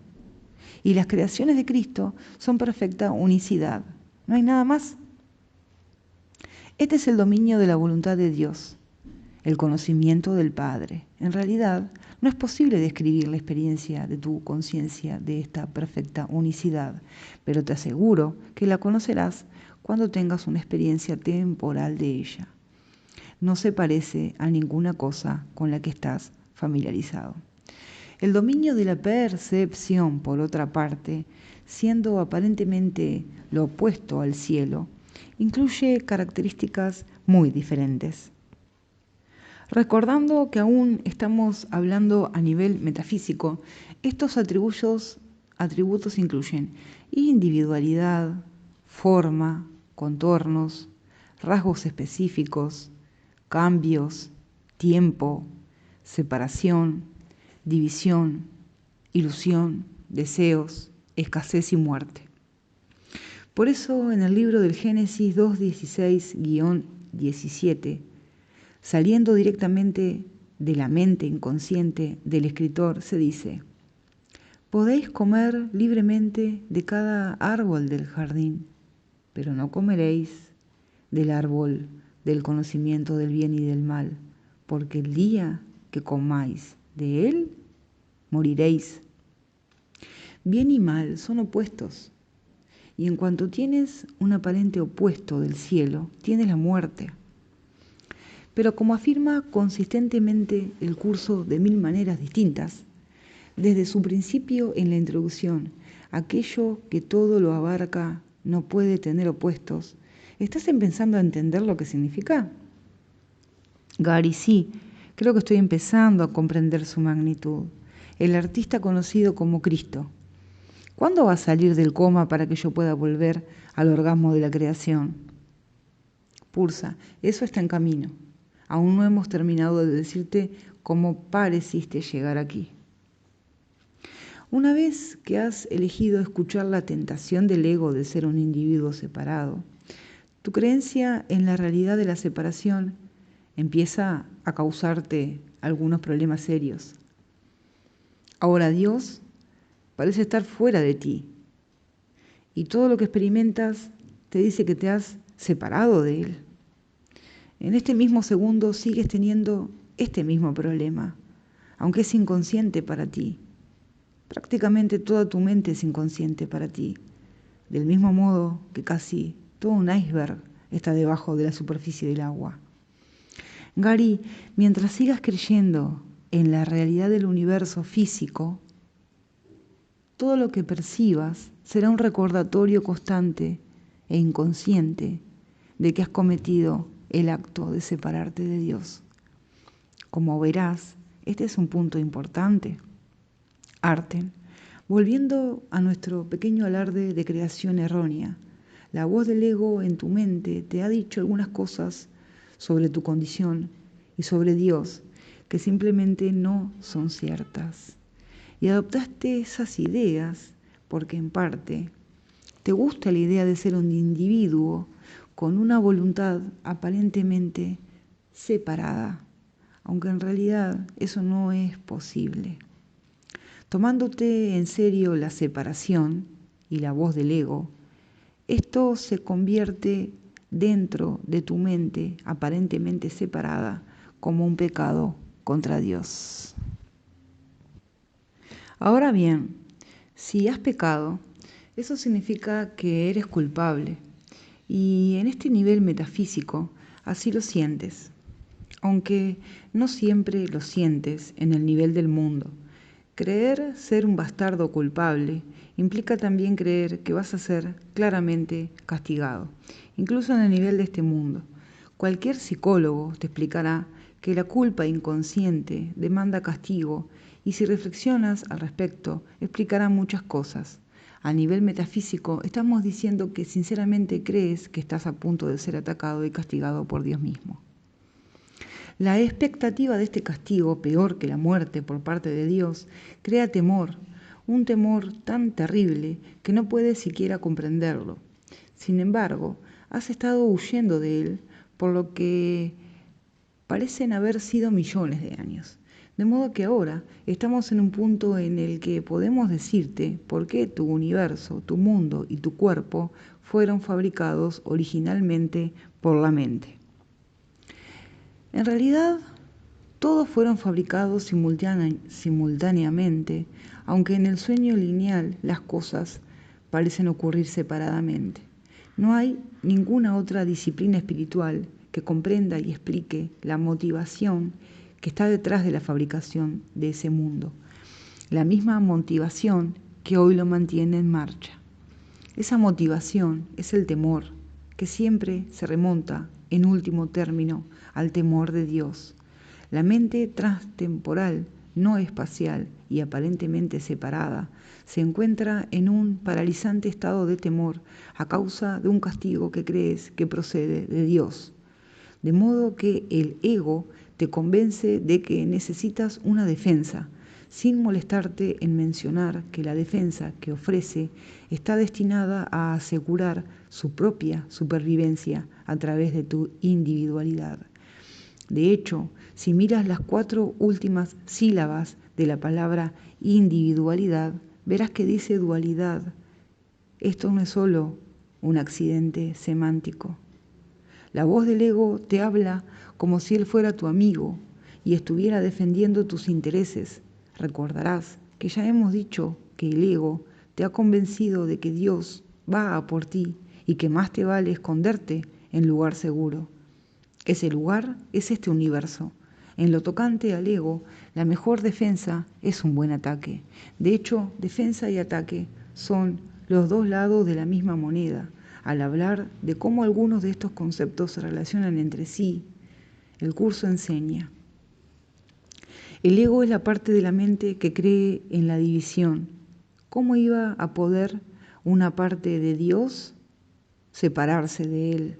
[SPEAKER 1] Y las creaciones de Cristo son perfecta unicidad. No hay nada más. Este es el dominio de la voluntad de Dios, el conocimiento del Padre. En realidad, no es posible describir la experiencia de tu conciencia de esta perfecta unicidad, pero te aseguro que la conocerás cuando tengas una experiencia temporal de ella. No se parece a ninguna cosa con la que estás familiarizado. El dominio de la percepción, por otra parte, siendo aparentemente lo opuesto al cielo, incluye características muy diferentes. Recordando que aún estamos hablando a nivel metafísico, estos atributos incluyen individualidad, forma, contornos, rasgos específicos, cambios, tiempo, separación, división, ilusión, deseos, escasez y muerte. Por eso en el libro del Génesis 2:16-17, saliendo directamente de la mente inconsciente del escritor, se dice: podéis comer libremente de cada árbol del jardín, pero no comeréis del árbol del conocimiento del bien y del mal, porque el día que comáis de él, moriréis. Bien y mal son opuestos, y en cuanto tienes un aparente opuesto del cielo, tienes la muerte. Pero como afirma consistentemente el curso de 1000 maneras distintas, desde su principio en la introducción, aquello que todo lo abarca no puede tener opuestos, ¿estás empezando a entender lo que significa? Gary, sí, creo que estoy empezando a comprender su magnitud. El artista conocido como Cristo. ¿Cuándo va a salir del coma para que yo pueda volver al orgasmo de la creación? Pulsa, eso está en camino. Aún no hemos terminado de decirte cómo pareciste llegar aquí. Una vez que has elegido escuchar la tentación del ego de ser un individuo separado, tu creencia en la realidad de la separación empieza a causarte algunos problemas serios. Ahora Dios parece estar fuera de ti y todo lo que experimentas te dice que te has separado de Él. En este mismo segundo sigues teniendo este mismo problema, aunque es inconsciente para ti. Prácticamente toda tu mente es inconsciente para ti, del mismo modo que casi todo un iceberg está debajo de la superficie del agua. Gary, mientras sigas creyendo en la realidad del universo físico, todo lo que percibas será un recordatorio constante e inconsciente de que has cometido el acto de separarte de Dios. Como verás, este es un punto importante. Arten, volviendo a nuestro pequeño alarde de creación errónea, la voz del ego en tu mente te ha dicho algunas cosas sobre tu condición y sobre Dios que simplemente no son ciertas. Y adoptaste esas ideas porque en parte te gusta la idea de ser un individuo con una voluntad aparentemente separada, aunque en realidad eso no es posible. Tomándote en serio la separación y la voz del ego, esto se convierte dentro de tu mente aparentemente separada como un pecado contra Dios. Ahora bien, si has pecado, eso significa que eres culpable. Y en este nivel metafísico, así lo sientes, aunque no siempre lo sientes en el nivel del mundo. Creer ser un bastardo culpable implica también creer que vas a ser claramente castigado, incluso en el nivel de este mundo. Cualquier psicólogo te explicará que la culpa inconsciente demanda castigo y si reflexionas al respecto, explicará muchas cosas. A nivel metafísico, estamos diciendo que sinceramente crees que estás a punto de ser atacado y castigado por Dios mismo. La expectativa de este castigo, peor que la muerte por parte de Dios, crea temor, un temor tan terrible que no puedes siquiera comprenderlo. Sin embargo, has estado huyendo de él, por lo que parecen haber sido millones de años. De modo que ahora estamos en un punto en el que podemos decirte por qué tu universo, tu mundo y tu cuerpo fueron fabricados originalmente por la mente. En realidad, todos fueron fabricados simultáneamente, aunque en el sueño lineal las cosas parecen ocurrir separadamente. No hay ninguna otra disciplina espiritual que comprenda y explique la motivación que está detrás de la fabricación de ese mundo, la misma motivación que hoy lo mantiene en marcha. Esa motivación es el temor, que siempre se remonta, en último término, al temor de Dios. La mente transtemporal, no espacial y aparentemente separada, se encuentra en un paralizante estado de temor a causa de un castigo que crees que procede de Dios. De modo que el ego te convence de que necesitas una defensa, sin molestarte en mencionar que la defensa que ofrece está destinada a asegurar su propia supervivencia a través de tu individualidad. De hecho, si miras las 4 últimas sílabas de la palabra individualidad, verás que dice dualidad. Esto no es solo un accidente semántico. La voz del ego te habla como si él fuera tu amigo y estuviera defendiendo tus intereses. Recordarás que ya hemos dicho que el ego te ha convencido de que Dios va a por ti y que más te vale esconderte en lugar seguro. Ese lugar es este universo. En lo tocante al ego, la mejor defensa es un buen ataque. De hecho, defensa y ataque son los dos lados de la misma moneda. Al hablar de cómo algunos de estos conceptos se relacionan entre sí, el curso enseña. El ego es la parte de la mente que cree en la división. ¿Cómo iba a poder una parte de Dios separarse de él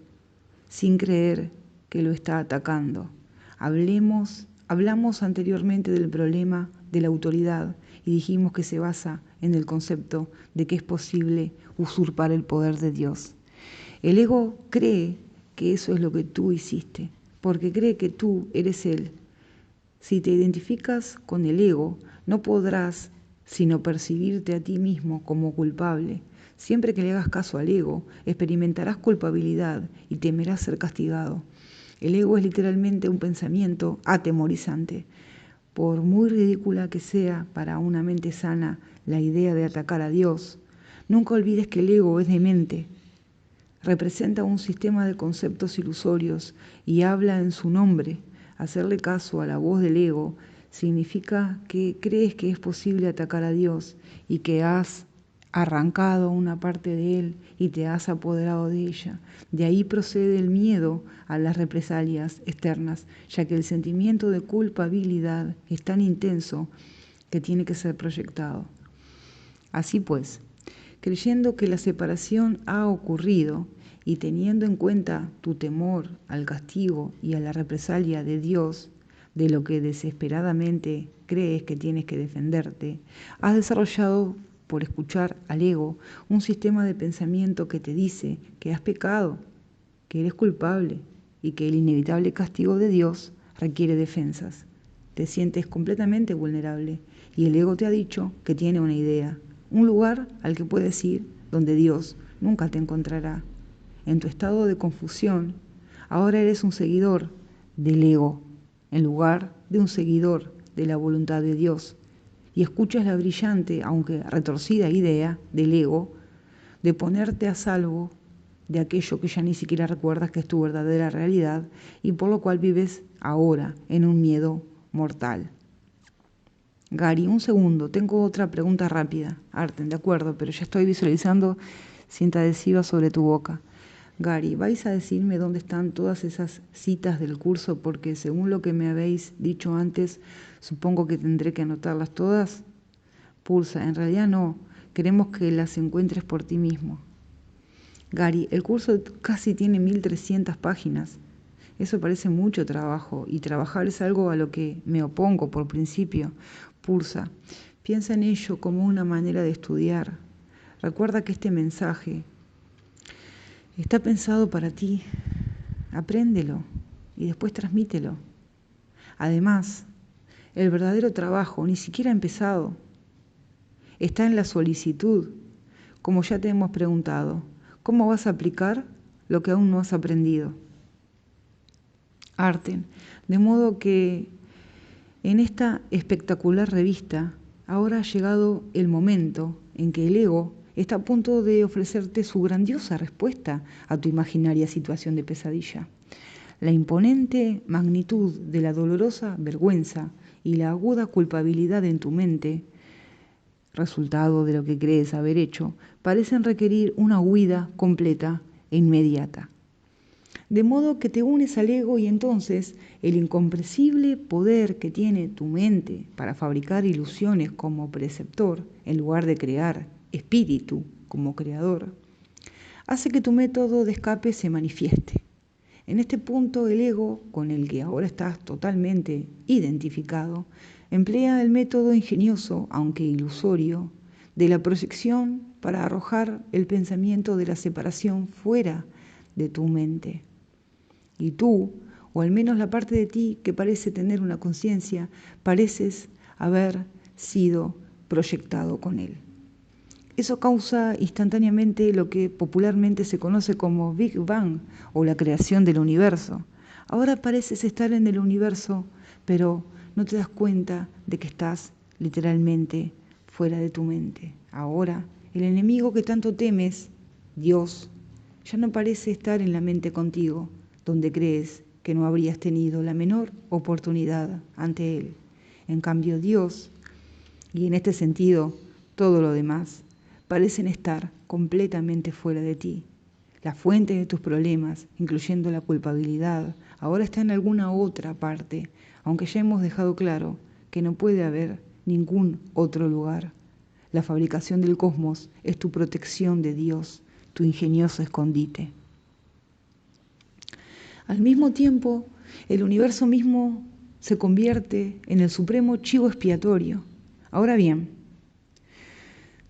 [SPEAKER 1] sin creer que lo está atacando? Hablamos anteriormente del problema de la autoridad y dijimos que se basa en el concepto de que es posible usurpar el poder de Dios. El ego cree que eso es lo que tú hiciste, porque cree que tú eres Él. Si te identificas con el ego, no podrás sino percibirte a ti mismo como culpable. Siempre que le hagas caso al ego, experimentarás culpabilidad y temerás ser castigado. El ego es literalmente un pensamiento atemorizante. Por muy ridícula que sea para una mente sana la idea de atacar a Dios, nunca olvides que el ego es demente. Representa un sistema de conceptos ilusorios y habla en su nombre. Hacerle caso a la voz del ego significa que crees que es posible atacar a Dios y que has arrancado una parte de Él y te has apoderado de ella. De ahí procede el miedo a las represalias externas, ya que el sentimiento de culpabilidad es tan intenso que tiene que ser proyectado. Así pues, creyendo que la separación ha ocurrido y teniendo en cuenta tu temor al castigo y a la represalia de Dios, de lo que desesperadamente crees que tienes que defenderte, has desarrollado, por escuchar al ego, un sistema de pensamiento que te dice que has pecado, que eres culpable y que el inevitable castigo de Dios requiere defensas. Te sientes completamente vulnerable y el ego te ha dicho que tiene una idea, un lugar al que puedes ir donde Dios nunca te encontrará. En tu estado de confusión, ahora eres un seguidor del ego en lugar de un seguidor de la voluntad de Dios. Y escuchas la brillante, aunque retorcida idea del ego de ponerte a salvo de aquello que ya ni siquiera recuerdas que es tu verdadera realidad y por lo cual vives ahora en un miedo mortal. Gary, un segundo, tengo otra pregunta rápida. Arten, de acuerdo, pero ya estoy visualizando cinta adhesiva sobre tu boca. Gary, ¿vais a decirme dónde están todas esas citas del curso? Porque según lo que me habéis dicho antes, supongo que tendré que anotarlas todas. Pulsa, en realidad no, queremos que las encuentres por ti mismo. Gary, el curso casi tiene 1300 páginas. Eso parece mucho trabajo y trabajar es algo a lo que me opongo por principio. Pulsa, piensa en ello como una manera de estudiar. Recuerda que este mensaje está pensado para ti. Apréndelo y después transmítelo. Además, el verdadero trabajo ni siquiera ha empezado. Está en la solicitud, como ya te hemos preguntado. ¿Cómo vas a aplicar lo que aún no has aprendido? Arten, de modo que en esta espectacular revista ahora ha llegado el momento en que el ego está a punto de ofrecerte su grandiosa respuesta a tu imaginaria situación de pesadilla. La imponente magnitud de la dolorosa vergüenza y la aguda culpabilidad en tu mente, resultado de lo que crees haber hecho, parecen requerir una huida completa e inmediata. De modo que te unes al ego y entonces el incomprensible poder que tiene tu mente para fabricar ilusiones como preceptor, en lugar de crear espíritu como creador, hace que tu método de escape se manifieste. En este punto el ego, con el que ahora estás totalmente identificado, emplea el método ingenioso, aunque ilusorio, de la proyección para arrojar el pensamiento de la separación fuera de tu mente. Y tú, o al menos la parte de ti que parece tener una conciencia, pareces haber sido proyectado con él. Eso causa instantáneamente lo que popularmente se conoce como Big Bang o la creación del universo. Ahora pareces estar en el universo, pero no te das cuenta de que estás literalmente fuera de tu mente. Ahora, el enemigo que tanto temes, Dios, ya no parece estar en la mente contigo, donde crees que no habrías tenido la menor oportunidad ante Él. En cambio, Dios, y en este sentido todo lo demás, parecen estar completamente fuera de ti. La fuente de tus problemas, incluyendo la culpabilidad, ahora está en alguna otra parte, aunque ya hemos dejado claro que no puede haber ningún otro lugar. La fabricación del cosmos es tu protección de Dios, tu ingenioso escondite. Al mismo tiempo, el universo mismo se convierte en el supremo chivo expiatorio. Ahora bien,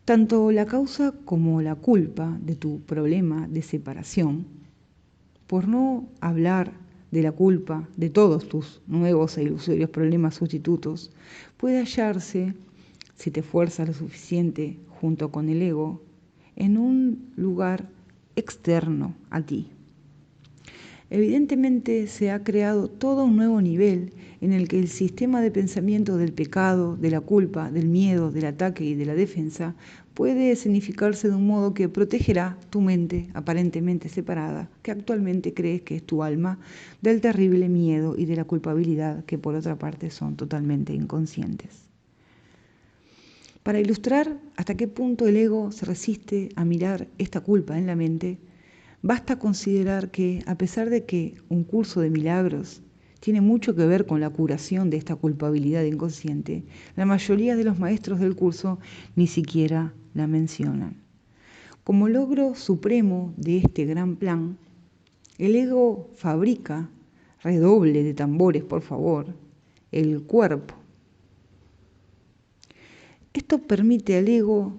[SPEAKER 1] tanto la causa como la culpa de tu problema de separación, por no hablar de la culpa de todos tus nuevos e ilusorios problemas sustitutos, puede hallarse, si te esfuerzas lo suficiente junto con el ego, en un lugar externo a ti. Evidentemente se ha creado todo un nuevo nivel en el que el sistema de pensamiento del pecado, de la culpa, del miedo, del ataque y de la defensa puede escenificarse de un modo que protegerá tu mente aparentemente separada, que actualmente crees que es tu alma, del terrible miedo y de la culpabilidad que por otra parte son totalmente inconscientes. Para ilustrar hasta qué punto el ego se resiste a mirar esta culpa en la mente, basta considerar que, a pesar de que un curso de milagros tiene mucho que ver con la curación de esta culpabilidad inconsciente, la mayoría de los maestros del curso ni siquiera la mencionan. Como logro supremo de este gran plan, el ego fabrica, redoble de tambores por favor, el cuerpo. Esto permite al ego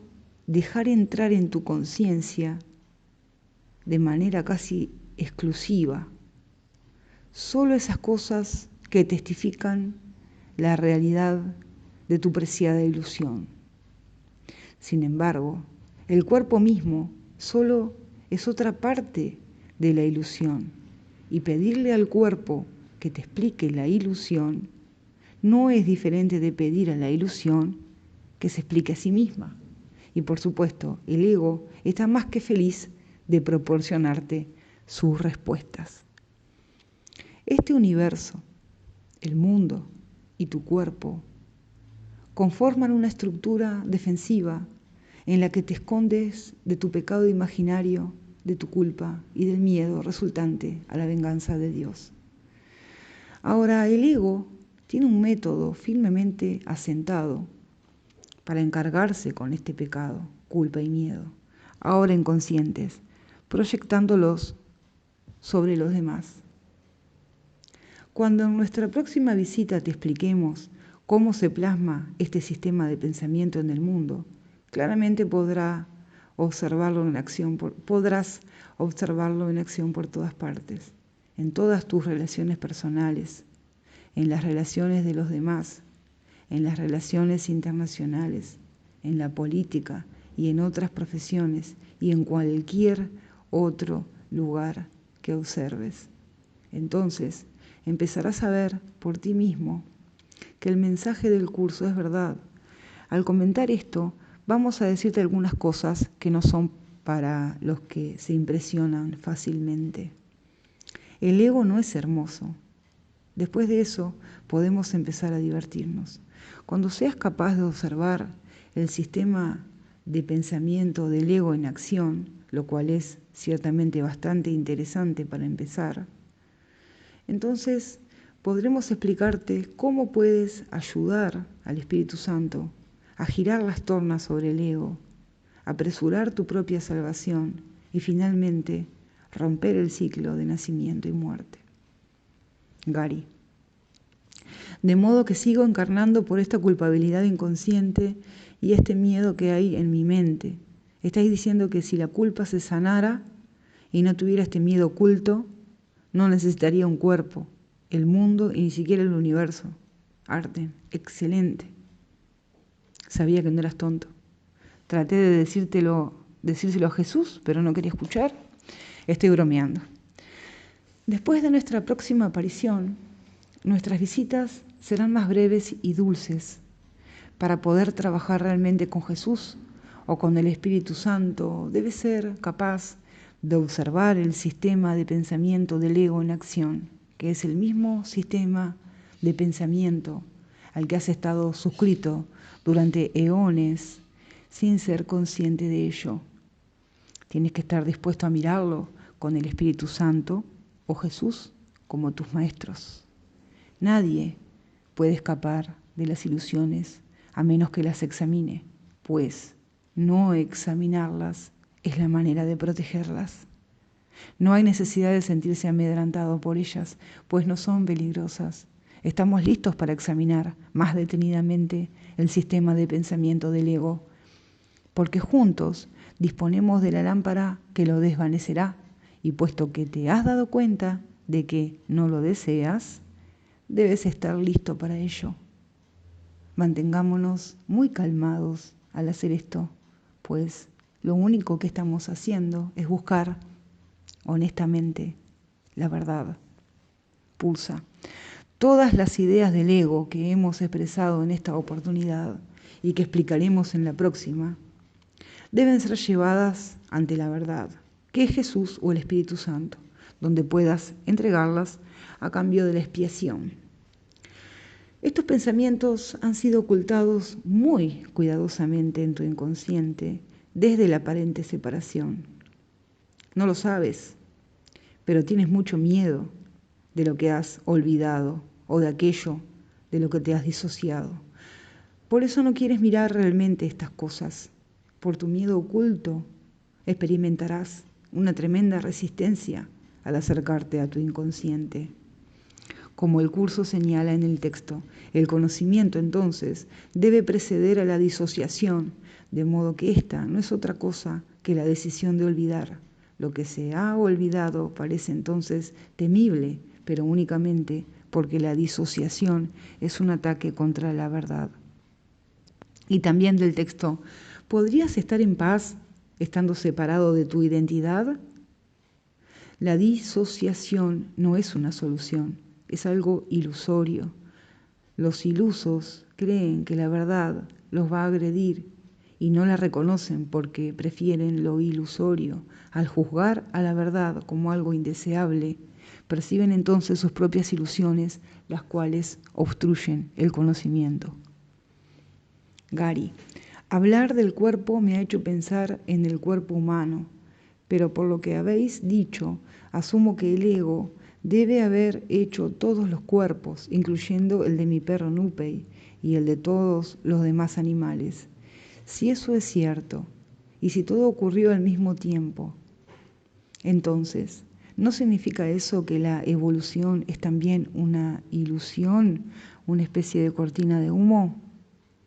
[SPEAKER 1] dejar entrar en tu conciencia de manera casi exclusiva solo esas cosas que testifican la realidad de tu preciada ilusión. Sin embargo, el cuerpo mismo solo es otra parte de la ilusión y pedirle al cuerpo que te explique la ilusión no es diferente de pedir a la ilusión que se explique a sí misma. Y por supuesto, el ego está más que feliz de proporcionarte sus respuestas. Este universo, el mundo y tu cuerpo conforman una estructura defensiva en la que te escondes de tu pecado imaginario, de tu culpa y del miedo resultante a la venganza de Dios. Ahora, el ego tiene un método firmemente asentado para encargarse con este pecado, culpa y miedo, ahora inconscientes, proyectándolos sobre los demás. Cuando en nuestra próxima visita te expliquemos cómo se plasma este sistema de pensamiento en el mundo, claramente podrás observarlo en acción por todas partes, en todas tus relaciones personales, en las relaciones de los demás, en las relaciones internacionales, en la política y en otras profesiones y en cualquier otro lugar que observes. Entonces, empezarás a ver por ti mismo que el mensaje del curso es verdad. Al comentar esto, vamos a decirte algunas cosas que no son para los que se impresionan fácilmente. El ego no es hermoso. Después de eso, podemos empezar a divertirnos. Cuando seas capaz de observar el sistema de pensamiento del ego en acción, lo cual es ciertamente bastante interesante para empezar, entonces podremos explicarte cómo puedes ayudar al Espíritu Santo a girar las tornas sobre el ego, apresurar tu propia salvación y finalmente romper el ciclo de nacimiento y muerte. Gary. De modo que sigo encarnando por esta culpabilidad inconsciente y este miedo que hay en mi mente. Estáis diciendo que si la culpa se sanara y no tuviera este miedo oculto, no necesitaría un cuerpo, el mundo y ni siquiera el universo. Arten, excelente. Sabía que no eras tonto. Traté de decírselo a Jesús, pero no quería escuchar. Estoy bromeando. Después de nuestra próxima aparición, nuestras visitas serán más breves y dulces para poder trabajar realmente con Jesús o con el Espíritu Santo. Debes ser capaz de observar el sistema de pensamiento del ego en acción, que es el mismo sistema de pensamiento al que has estado suscrito durante eones sin ser consciente de ello. Tienes que estar dispuesto a mirarlo con el Espíritu Santo o Jesús como tus maestros. Nadie puede escapar de las ilusiones a menos que las examine, pues no examinarlas es la manera de protegerlas. No hay necesidad de sentirse amedrentado por ellas, pues no son peligrosas. Estamos listos para examinar más detenidamente el sistema de pensamiento del ego, porque juntos disponemos de la lámpara que lo desvanecerá, y puesto que te has dado cuenta de que no lo deseas, debes estar listo para ello. Mantengámonos muy calmados al hacer esto, pues lo único que estamos haciendo es buscar honestamente la verdad. Pulsa. Todas las ideas del ego que hemos expresado en esta oportunidad y que explicaremos en la próxima, deben ser llevadas ante la verdad, que es Jesús o el Espíritu Santo, donde puedas entregarlas a cambio de la expiación. Estos pensamientos han sido ocultados muy cuidadosamente en tu inconsciente desde la aparente separación. No lo sabes, pero tienes mucho miedo de lo que has olvidado o de aquello de lo que te has disociado. Por eso no quieres mirar realmente estas cosas. Por tu miedo oculto experimentarás una tremenda resistencia al acercarte a tu inconsciente. Como el curso señala en el texto, el conocimiento entonces debe preceder a la disociación, de modo que esta no es otra cosa que la decisión de olvidar. Lo que se ha olvidado parece entonces temible, pero únicamente porque la disociación es un ataque contra la verdad. Y también del texto, ¿podrías estar en paz estando separado de tu identidad? La disociación no es una solución, es algo ilusorio. Los ilusos creen que la verdad los va a agredir y no la reconocen porque prefieren lo ilusorio. Al juzgar a la verdad como algo indeseable, perciben entonces sus propias ilusiones, las cuales obstruyen el conocimiento. Gary, hablar del cuerpo me ha hecho pensar en el cuerpo humano, pero por lo que habéis dicho, asumo que el ego debe haber hecho todos los cuerpos, incluyendo el de mi perro Nupei y el de todos los demás animales. Si eso es cierto, y si todo ocurrió al mismo tiempo, entonces, ¿no significa eso que la evolución es también una ilusión, una especie de cortina de humo?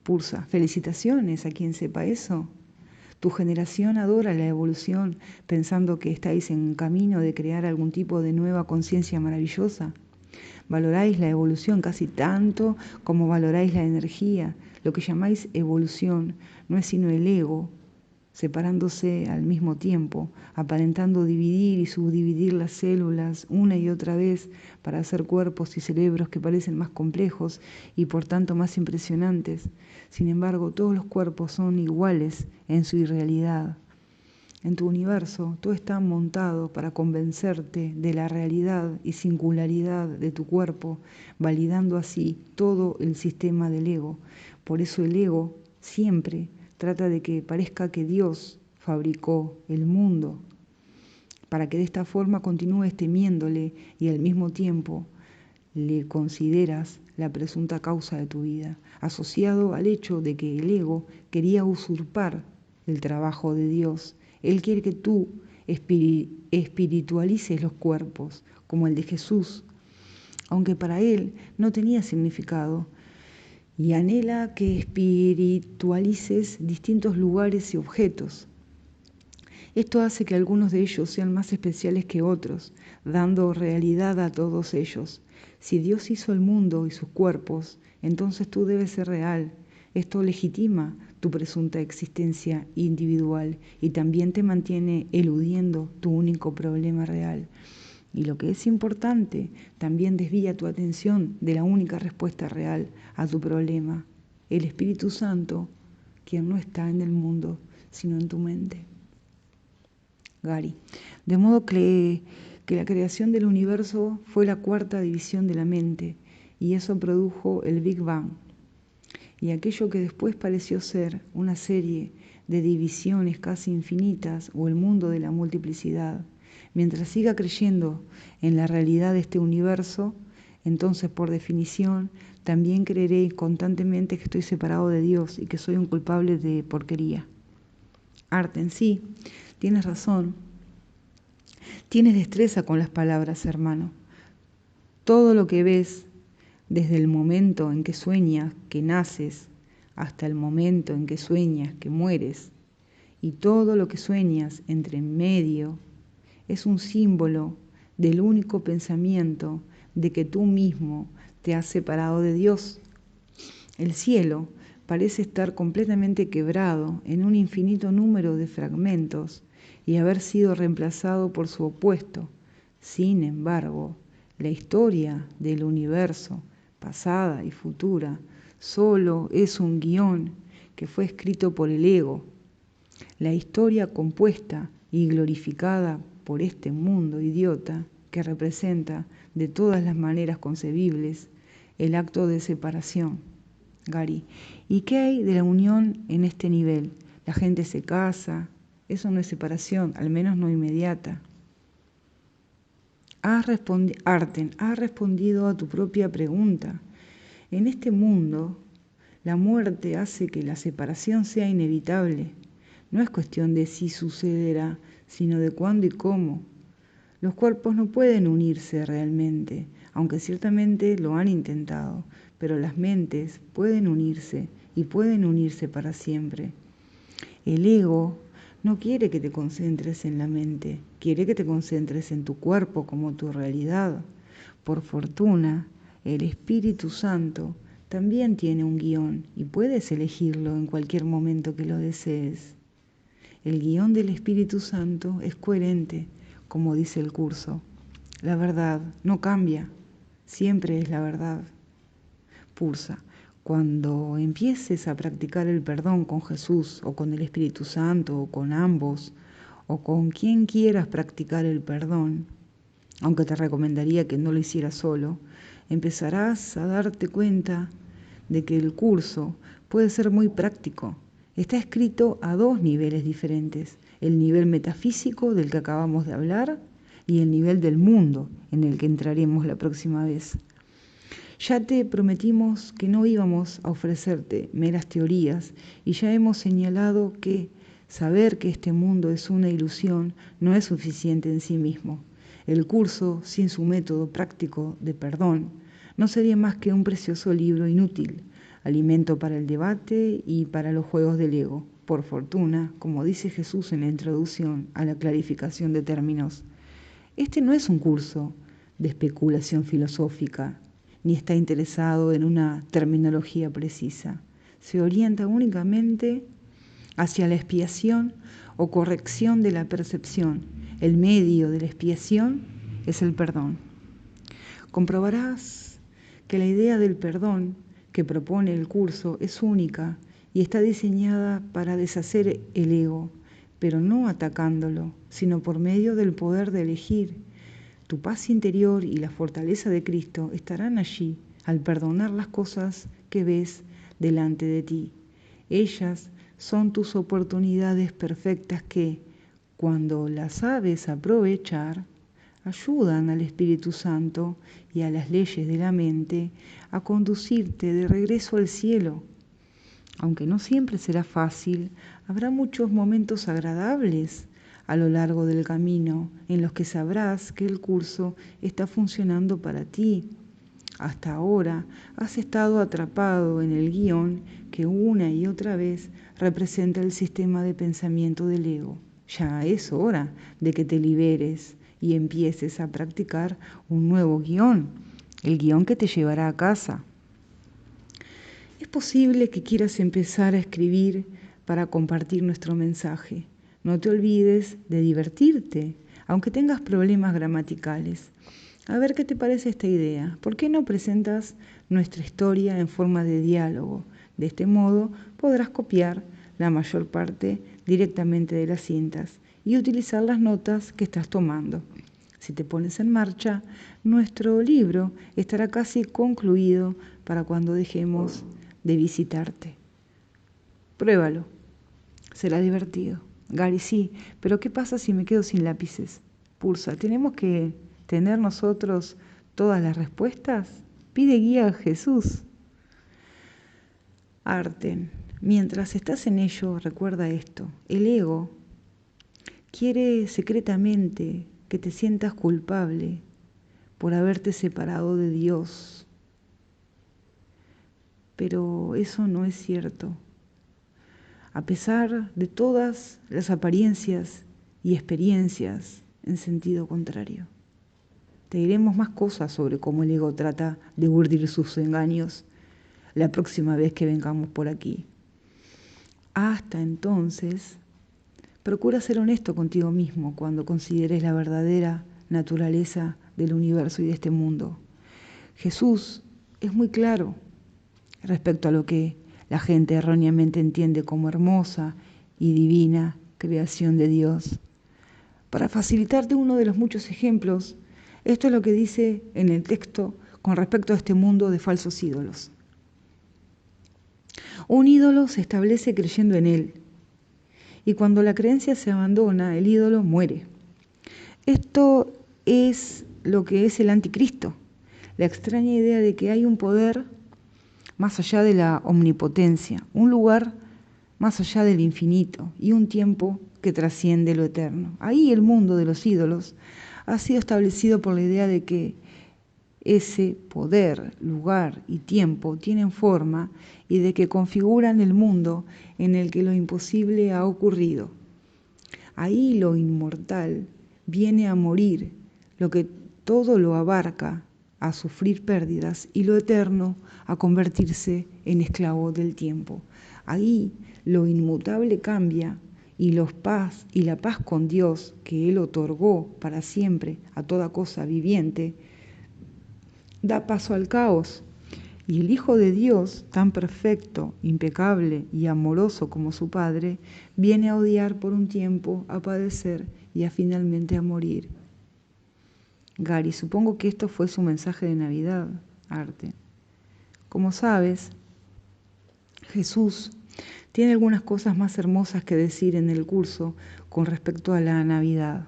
[SPEAKER 1] Pulsa. Felicitaciones a quien sepa eso. Tu generación adora la evolución pensando que estáis en camino de crear algún tipo de nueva conciencia maravillosa. Valoráis la evolución casi tanto como valoráis la energía. Lo que llamáis evolución no es sino el ego separándose al mismo tiempo, aparentando dividir y subdividir las células una y otra vez para hacer cuerpos y cerebros que parecen más complejos y por tanto más impresionantes. Sin embargo, todos los cuerpos son iguales en su irrealidad. En tu universo, todo está montado para convencerte de la realidad y singularidad de tu cuerpo, validando así todo el sistema del ego. Por eso el ego siempre trata de que parezca que Dios fabricó el mundo, para que de esta forma continúes temiéndole y al mismo tiempo le consideras la presunta causa de tu vida, asociado al hecho de que el ego quería usurpar el trabajo de Dios. Él quiere que tú espiritualices los cuerpos, como el de Jesús, aunque para él no tenía significado, y anhela que espiritualices distintos lugares y objetos. Esto hace que algunos de ellos sean más especiales que otros, dando realidad a todos ellos. Si Dios hizo el mundo y sus cuerpos, entonces tú debes ser real. Esto legitima tu presunta existencia individual y también te mantiene eludiendo tu único problema real. Y lo que es importante, también desvía tu atención de la única respuesta real a tu problema, el Espíritu Santo, quien no está en el mundo, sino en tu mente. Gary, de modo que la creación del universo fue la cuarta división de la mente, y eso produjo el Big Bang. Y aquello que después pareció ser una serie de divisiones casi infinitas o el mundo de la multiplicidad. Mientras siga creyendo en la realidad de este universo, entonces por definición también creeré constantemente que estoy separado de Dios y que soy un culpable de porquería. Arten, sí, tienes razón. Tienes destreza con las palabras, hermano. Todo lo que ves, desde el momento en que sueñas que naces hasta el momento en que sueñas que mueres, y todo lo que sueñas entre medio, es un símbolo del único pensamiento de que tú mismo te has separado de Dios. El cielo parece estar completamente quebrado en un infinito número de fragmentos y haber sido reemplazado por su opuesto, Sin embargo, la historia del universo, pasada y futura, solo es un guión que fue escrito por el ego. La historia compuesta y glorificada por este mundo idiota que representa de todas las maneras concebibles el acto de separación. Gary, ¿y qué hay de la unión en este nivel? La gente se casa, eso no es separación, al menos no inmediata. Arten, has respondido a tu propia pregunta. En este mundo, la muerte hace que la separación sea inevitable. No es cuestión de si sucederá, sino de cuándo y cómo. Los cuerpos no pueden unirse realmente, aunque ciertamente lo han intentado, pero las mentes pueden unirse y pueden unirse para siempre. El ego no quiere que te concentres en la mente, quiere que te concentres en tu cuerpo como tu realidad. Por fortuna, el Espíritu Santo también tiene un guión y puedes elegirlo en cualquier momento que lo desees. El guión del Espíritu Santo es coherente, como dice el curso. La verdad no cambia, siempre es la verdad. Pulsa. Cuando empieces a practicar el perdón con Jesús o con el Espíritu Santo o con ambos o con quien quieras practicar el perdón, aunque te recomendaría que no lo hicieras solo, empezarás a darte cuenta de que el curso puede ser muy práctico. Está escrito a dos niveles diferentes, el nivel metafísico del que acabamos de hablar y el nivel del mundo en el que entraremos la próxima vez. Ya te prometimos que no íbamos a ofrecerte meras teorías y ya hemos señalado que saber que este mundo es una ilusión no es suficiente en sí mismo. El curso, sin su método práctico de perdón, no sería más que un precioso libro inútil, alimento para el debate y para los juegos del ego. Por fortuna, como dice Jesús en la introducción a la clarificación de términos, este no es un curso de especulación filosófica, ni está interesado en una terminología precisa. Se orienta únicamente hacia la expiación o corrección de la percepción. El medio de la expiación es el perdón. Comprobarás que la idea del perdón que propone el curso es única y está diseñada para deshacer el ego, pero no atacándolo, sino por medio del poder de elegir. Tu paz interior y la fortaleza de Cristo estarán allí al perdonar las cosas que ves delante de ti. Ellas son tus oportunidades perfectas que, cuando las sabes aprovechar, ayudan al Espíritu Santo y a las leyes de la mente a conducirte de regreso al cielo. Aunque no siempre será fácil, habrá muchos momentos agradables a lo largo del camino en los que sabrás que el curso está funcionando para ti. Hasta ahora has estado atrapado en el guión que una y otra vez representa el sistema de pensamiento del ego. Ya es hora de que te liberes y empieces a practicar un nuevo guión, el guión que te llevará a casa. Es posible que quieras empezar a escribir para compartir nuestro mensaje. No te olvides de divertirte, aunque tengas problemas gramaticales. A ver qué te parece esta idea. ¿Por qué no presentas nuestra historia en forma de diálogo? De este modo podrás copiar la mayor parte directamente de las cintas y utilizar las notas que estás tomando. Si te pones en marcha, nuestro libro estará casi concluido para cuando dejemos de visitarte. Pruébalo, será divertido. Gary, sí, pero ¿qué pasa si me quedo sin lápices? Pulsa, ¿tenemos que tener nosotros todas las respuestas? Pide guía a Jesús. Arten, mientras estás en ello, recuerda esto. El ego quiere secretamente que te sientas culpable por haberte separado de Dios. Pero eso no es cierto. A pesar de todas las apariencias y experiencias en sentido contrario. Te diremos más cosas sobre cómo el ego trata de urdir sus engaños la próxima vez que vengamos por aquí. Hasta entonces, procura ser honesto contigo mismo cuando consideres la verdadera naturaleza del universo y de este mundo. Jesús es muy claro respecto a lo que la gente erróneamente entiende como hermosa y divina creación de Dios. Para facilitarte uno de los muchos ejemplos, esto es lo que dice en el texto con respecto a este mundo de falsos ídolos. Un ídolo se establece creyendo en él, y cuando la creencia se abandona, el ídolo muere. Esto es lo que es el anticristo, la extraña idea de que hay un poder más allá de la omnipotencia, un lugar más allá del infinito y un tiempo que trasciende lo eterno. Ahí el mundo de los ídolos ha sido establecido por la idea de que ese poder, lugar y tiempo tienen forma y de que configuran el mundo en el que lo imposible ha ocurrido. Ahí lo inmortal viene a morir, lo que todo lo abarca a sufrir pérdidas y lo eterno a convertirse en esclavo del tiempo. Ahí lo inmutable cambia y la paz con Dios que Él otorgó para siempre a toda cosa viviente da paso al caos. Y el Hijo de Dios, tan perfecto, impecable y amoroso como su Padre, viene a odiar por un tiempo, a padecer y a finalmente a morir. Gary, supongo que esto fue su mensaje de Navidad, Arte. Como sabes, Jesús tiene algunas cosas más hermosas que decir en el curso con respecto a la Navidad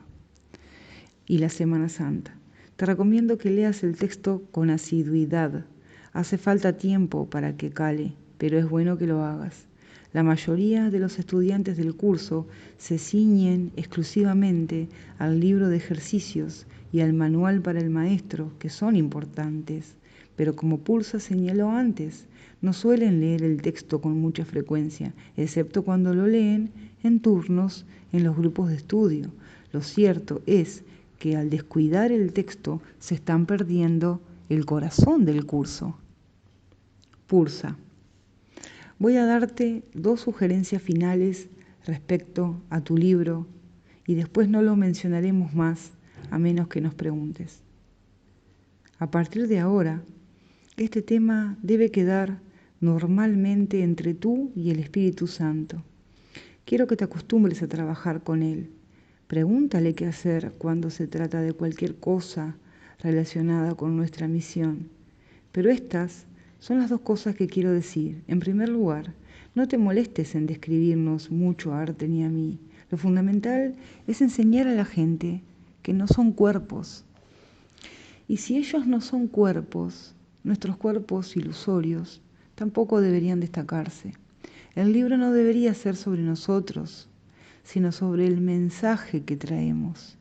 [SPEAKER 1] y la Semana Santa. Te recomiendo que leas el texto con asiduidad. Hace falta tiempo para que cale, pero es bueno que lo hagas. La mayoría de los estudiantes del curso se ciñen exclusivamente al libro de ejercicios y al manual para el maestro, que son importantes, pero como Pulsa señaló antes, no suelen leer el texto con mucha frecuencia, excepto cuando lo leen en turnos en los grupos de estudio. Lo cierto es que al descuidar el texto se están perdiendo el corazón del curso. Pulsa. Voy a darte 2 sugerencias finales respecto a tu libro y después no lo mencionaremos más a menos que nos preguntes. A partir de ahora, este tema debe quedar normalmente entre tú y el Espíritu Santo. Quiero que te acostumbres a trabajar con Él. Pregúntale qué hacer cuando se trata de cualquier cosa relacionada con nuestra misión. Pero estas son las 2 cosas que quiero decir. En primer lugar, no te molestes en describirnos mucho a Arte ni a mí. Lo fundamental es enseñar a la gente que no son cuerpos. Y si ellos no son cuerpos, nuestros cuerpos ilusorios tampoco deberían destacarse. El libro no debería ser sobre nosotros, sino sobre el mensaje que traemos.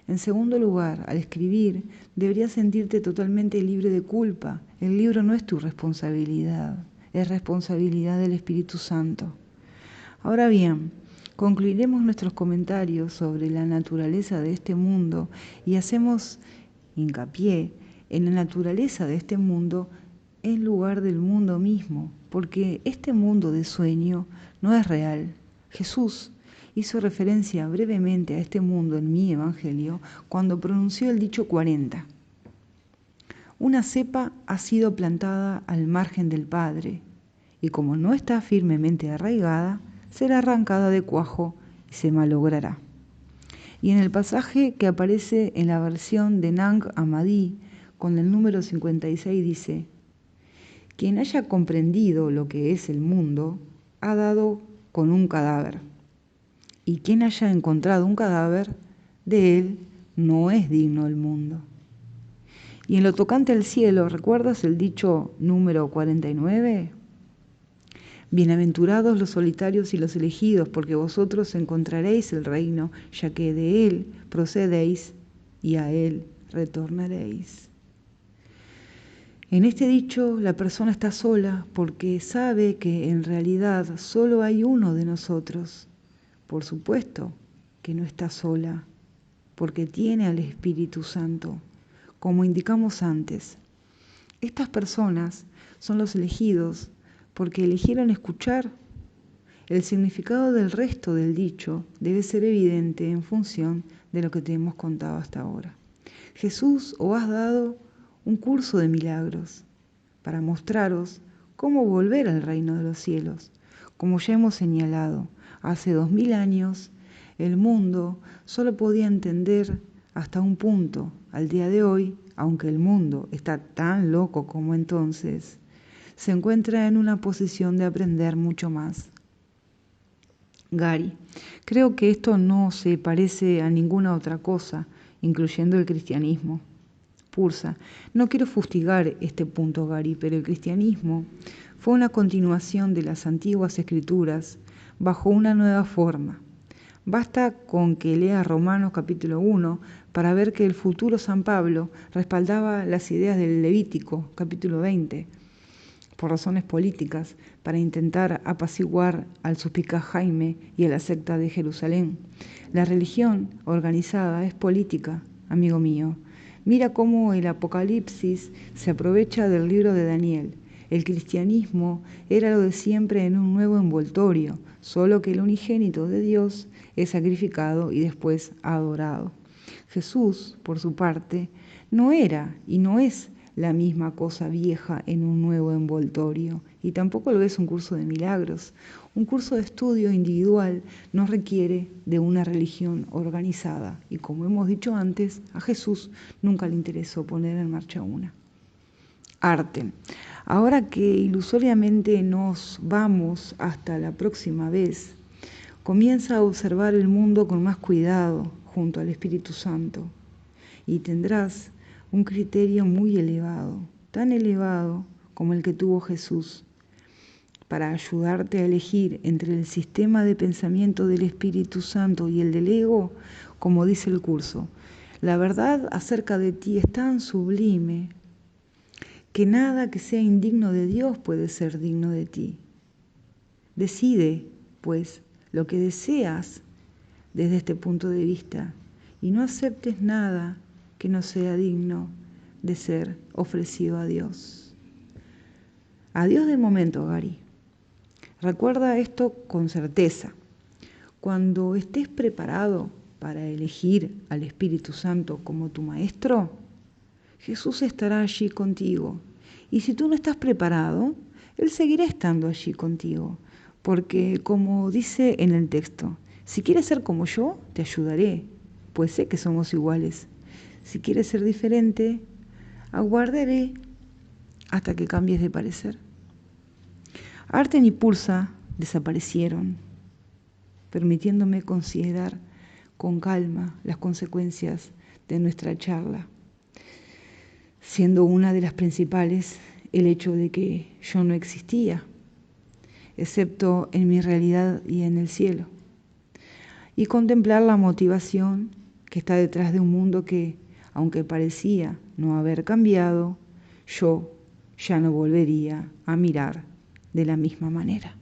[SPEAKER 1] En segundo lugar, al escribir, deberías sentirte totalmente libre de culpa. El libro no es tu responsabilidad, es responsabilidad del Espíritu Santo. Ahora bien, concluiremos nuestros comentarios sobre la naturaleza de este mundo y hacemos hincapié en la naturaleza de este mundo en lugar del mundo mismo, porque este mundo de sueño no es real. Jesús hizo referencia brevemente a este mundo en mi Evangelio cuando pronunció el dicho 40. Una cepa ha sido plantada al margen del Padre, y como no está firmemente arraigada, será arrancada de cuajo y se malogrará. Y en el pasaje que aparece en la versión de Nag Hammadi, con el número 56, dice: quien haya comprendido lo que es el mundo, ha dado con un cadáver. Y quien haya encontrado un cadáver, de él no es digno el mundo. Y en lo tocante al cielo, ¿recuerdas el dicho número 49? Bienaventurados los solitarios y los elegidos, porque vosotros encontraréis el reino, ya que de él procedéis y a él retornaréis. En este dicho, la persona está sola porque sabe que en realidad solo hay uno de nosotros. Por supuesto que no está sola, porque tiene al Espíritu Santo. Como indicamos antes, estas personas son los elegidos porque eligieron escuchar. El significado del resto del dicho debe ser evidente en función de lo que te hemos contado hasta ahora. Jesús os ha dado un curso de milagros para mostraros cómo volver al reino de los cielos. Como ya hemos señalado, hace 2000 años el mundo solo podía entender hasta un punto. Al día de hoy, aunque el mundo está tan loco como entonces, se encuentra en una posición de aprender mucho más. Gary, creo que esto no se parece a ninguna otra cosa, incluyendo el cristianismo. Pursa, no quiero fustigar este punto, Gary, pero el cristianismo fue una continuación de las antiguas escrituras bajo una nueva forma. Basta con que lea Romanos capítulo 1 para ver que el futuro San Pablo respaldaba las ideas del Levítico capítulo 20 por razones políticas para intentar apaciguar al suspicaz Jaime y a la secta de Jerusalén. La religión organizada es política, amigo mío. Mira cómo el Apocalipsis se aprovecha del libro de Daniel. El cristianismo era lo de siempre en un nuevo envoltorio, solo que el unigénito de Dios es sacrificado y después adorado. Jesús, por su parte, no era y no es la misma cosa vieja en un nuevo envoltorio, y tampoco lo es un curso de milagros. Un curso de estudio individual no requiere de una religión organizada, y como hemos dicho antes, a Jesús nunca le interesó poner en marcha una. Arte. Ahora que ilusoriamente nos vamos hasta la próxima vez, comienza a observar el mundo con más cuidado junto al Espíritu Santo y tendrás un criterio muy elevado, tan elevado como el que tuvo Jesús, para ayudarte a elegir entre el sistema de pensamiento del Espíritu Santo y el del ego, como dice el curso. La verdad acerca de ti es tan sublime que nada que sea indigno de Dios puede ser digno de ti. Decide, pues, lo que deseas desde este punto de vista y no aceptes nada que no sea digno de ser ofrecido a Dios. Adiós de momento, Gary. Recuerda esto con certeza. Cuando estés preparado para elegir al Espíritu Santo como tu maestro, Jesús estará allí contigo. Y si tú no estás preparado, Él seguirá estando allí contigo. Porque, como dice en el texto, si quieres ser como yo, te ayudaré, pues sé que somos iguales. Si quieres ser diferente, aguardaré hasta que cambies de parecer. Arten y Pursa desaparecieron, permitiéndome considerar con calma las consecuencias de nuestra charla, siendo una de las principales el hecho de que yo no existía, excepto en mi realidad y en el cielo, y contemplar la motivación que está detrás de un mundo que, aunque parecía no haber cambiado, yo ya no volvería a mirar de la misma manera.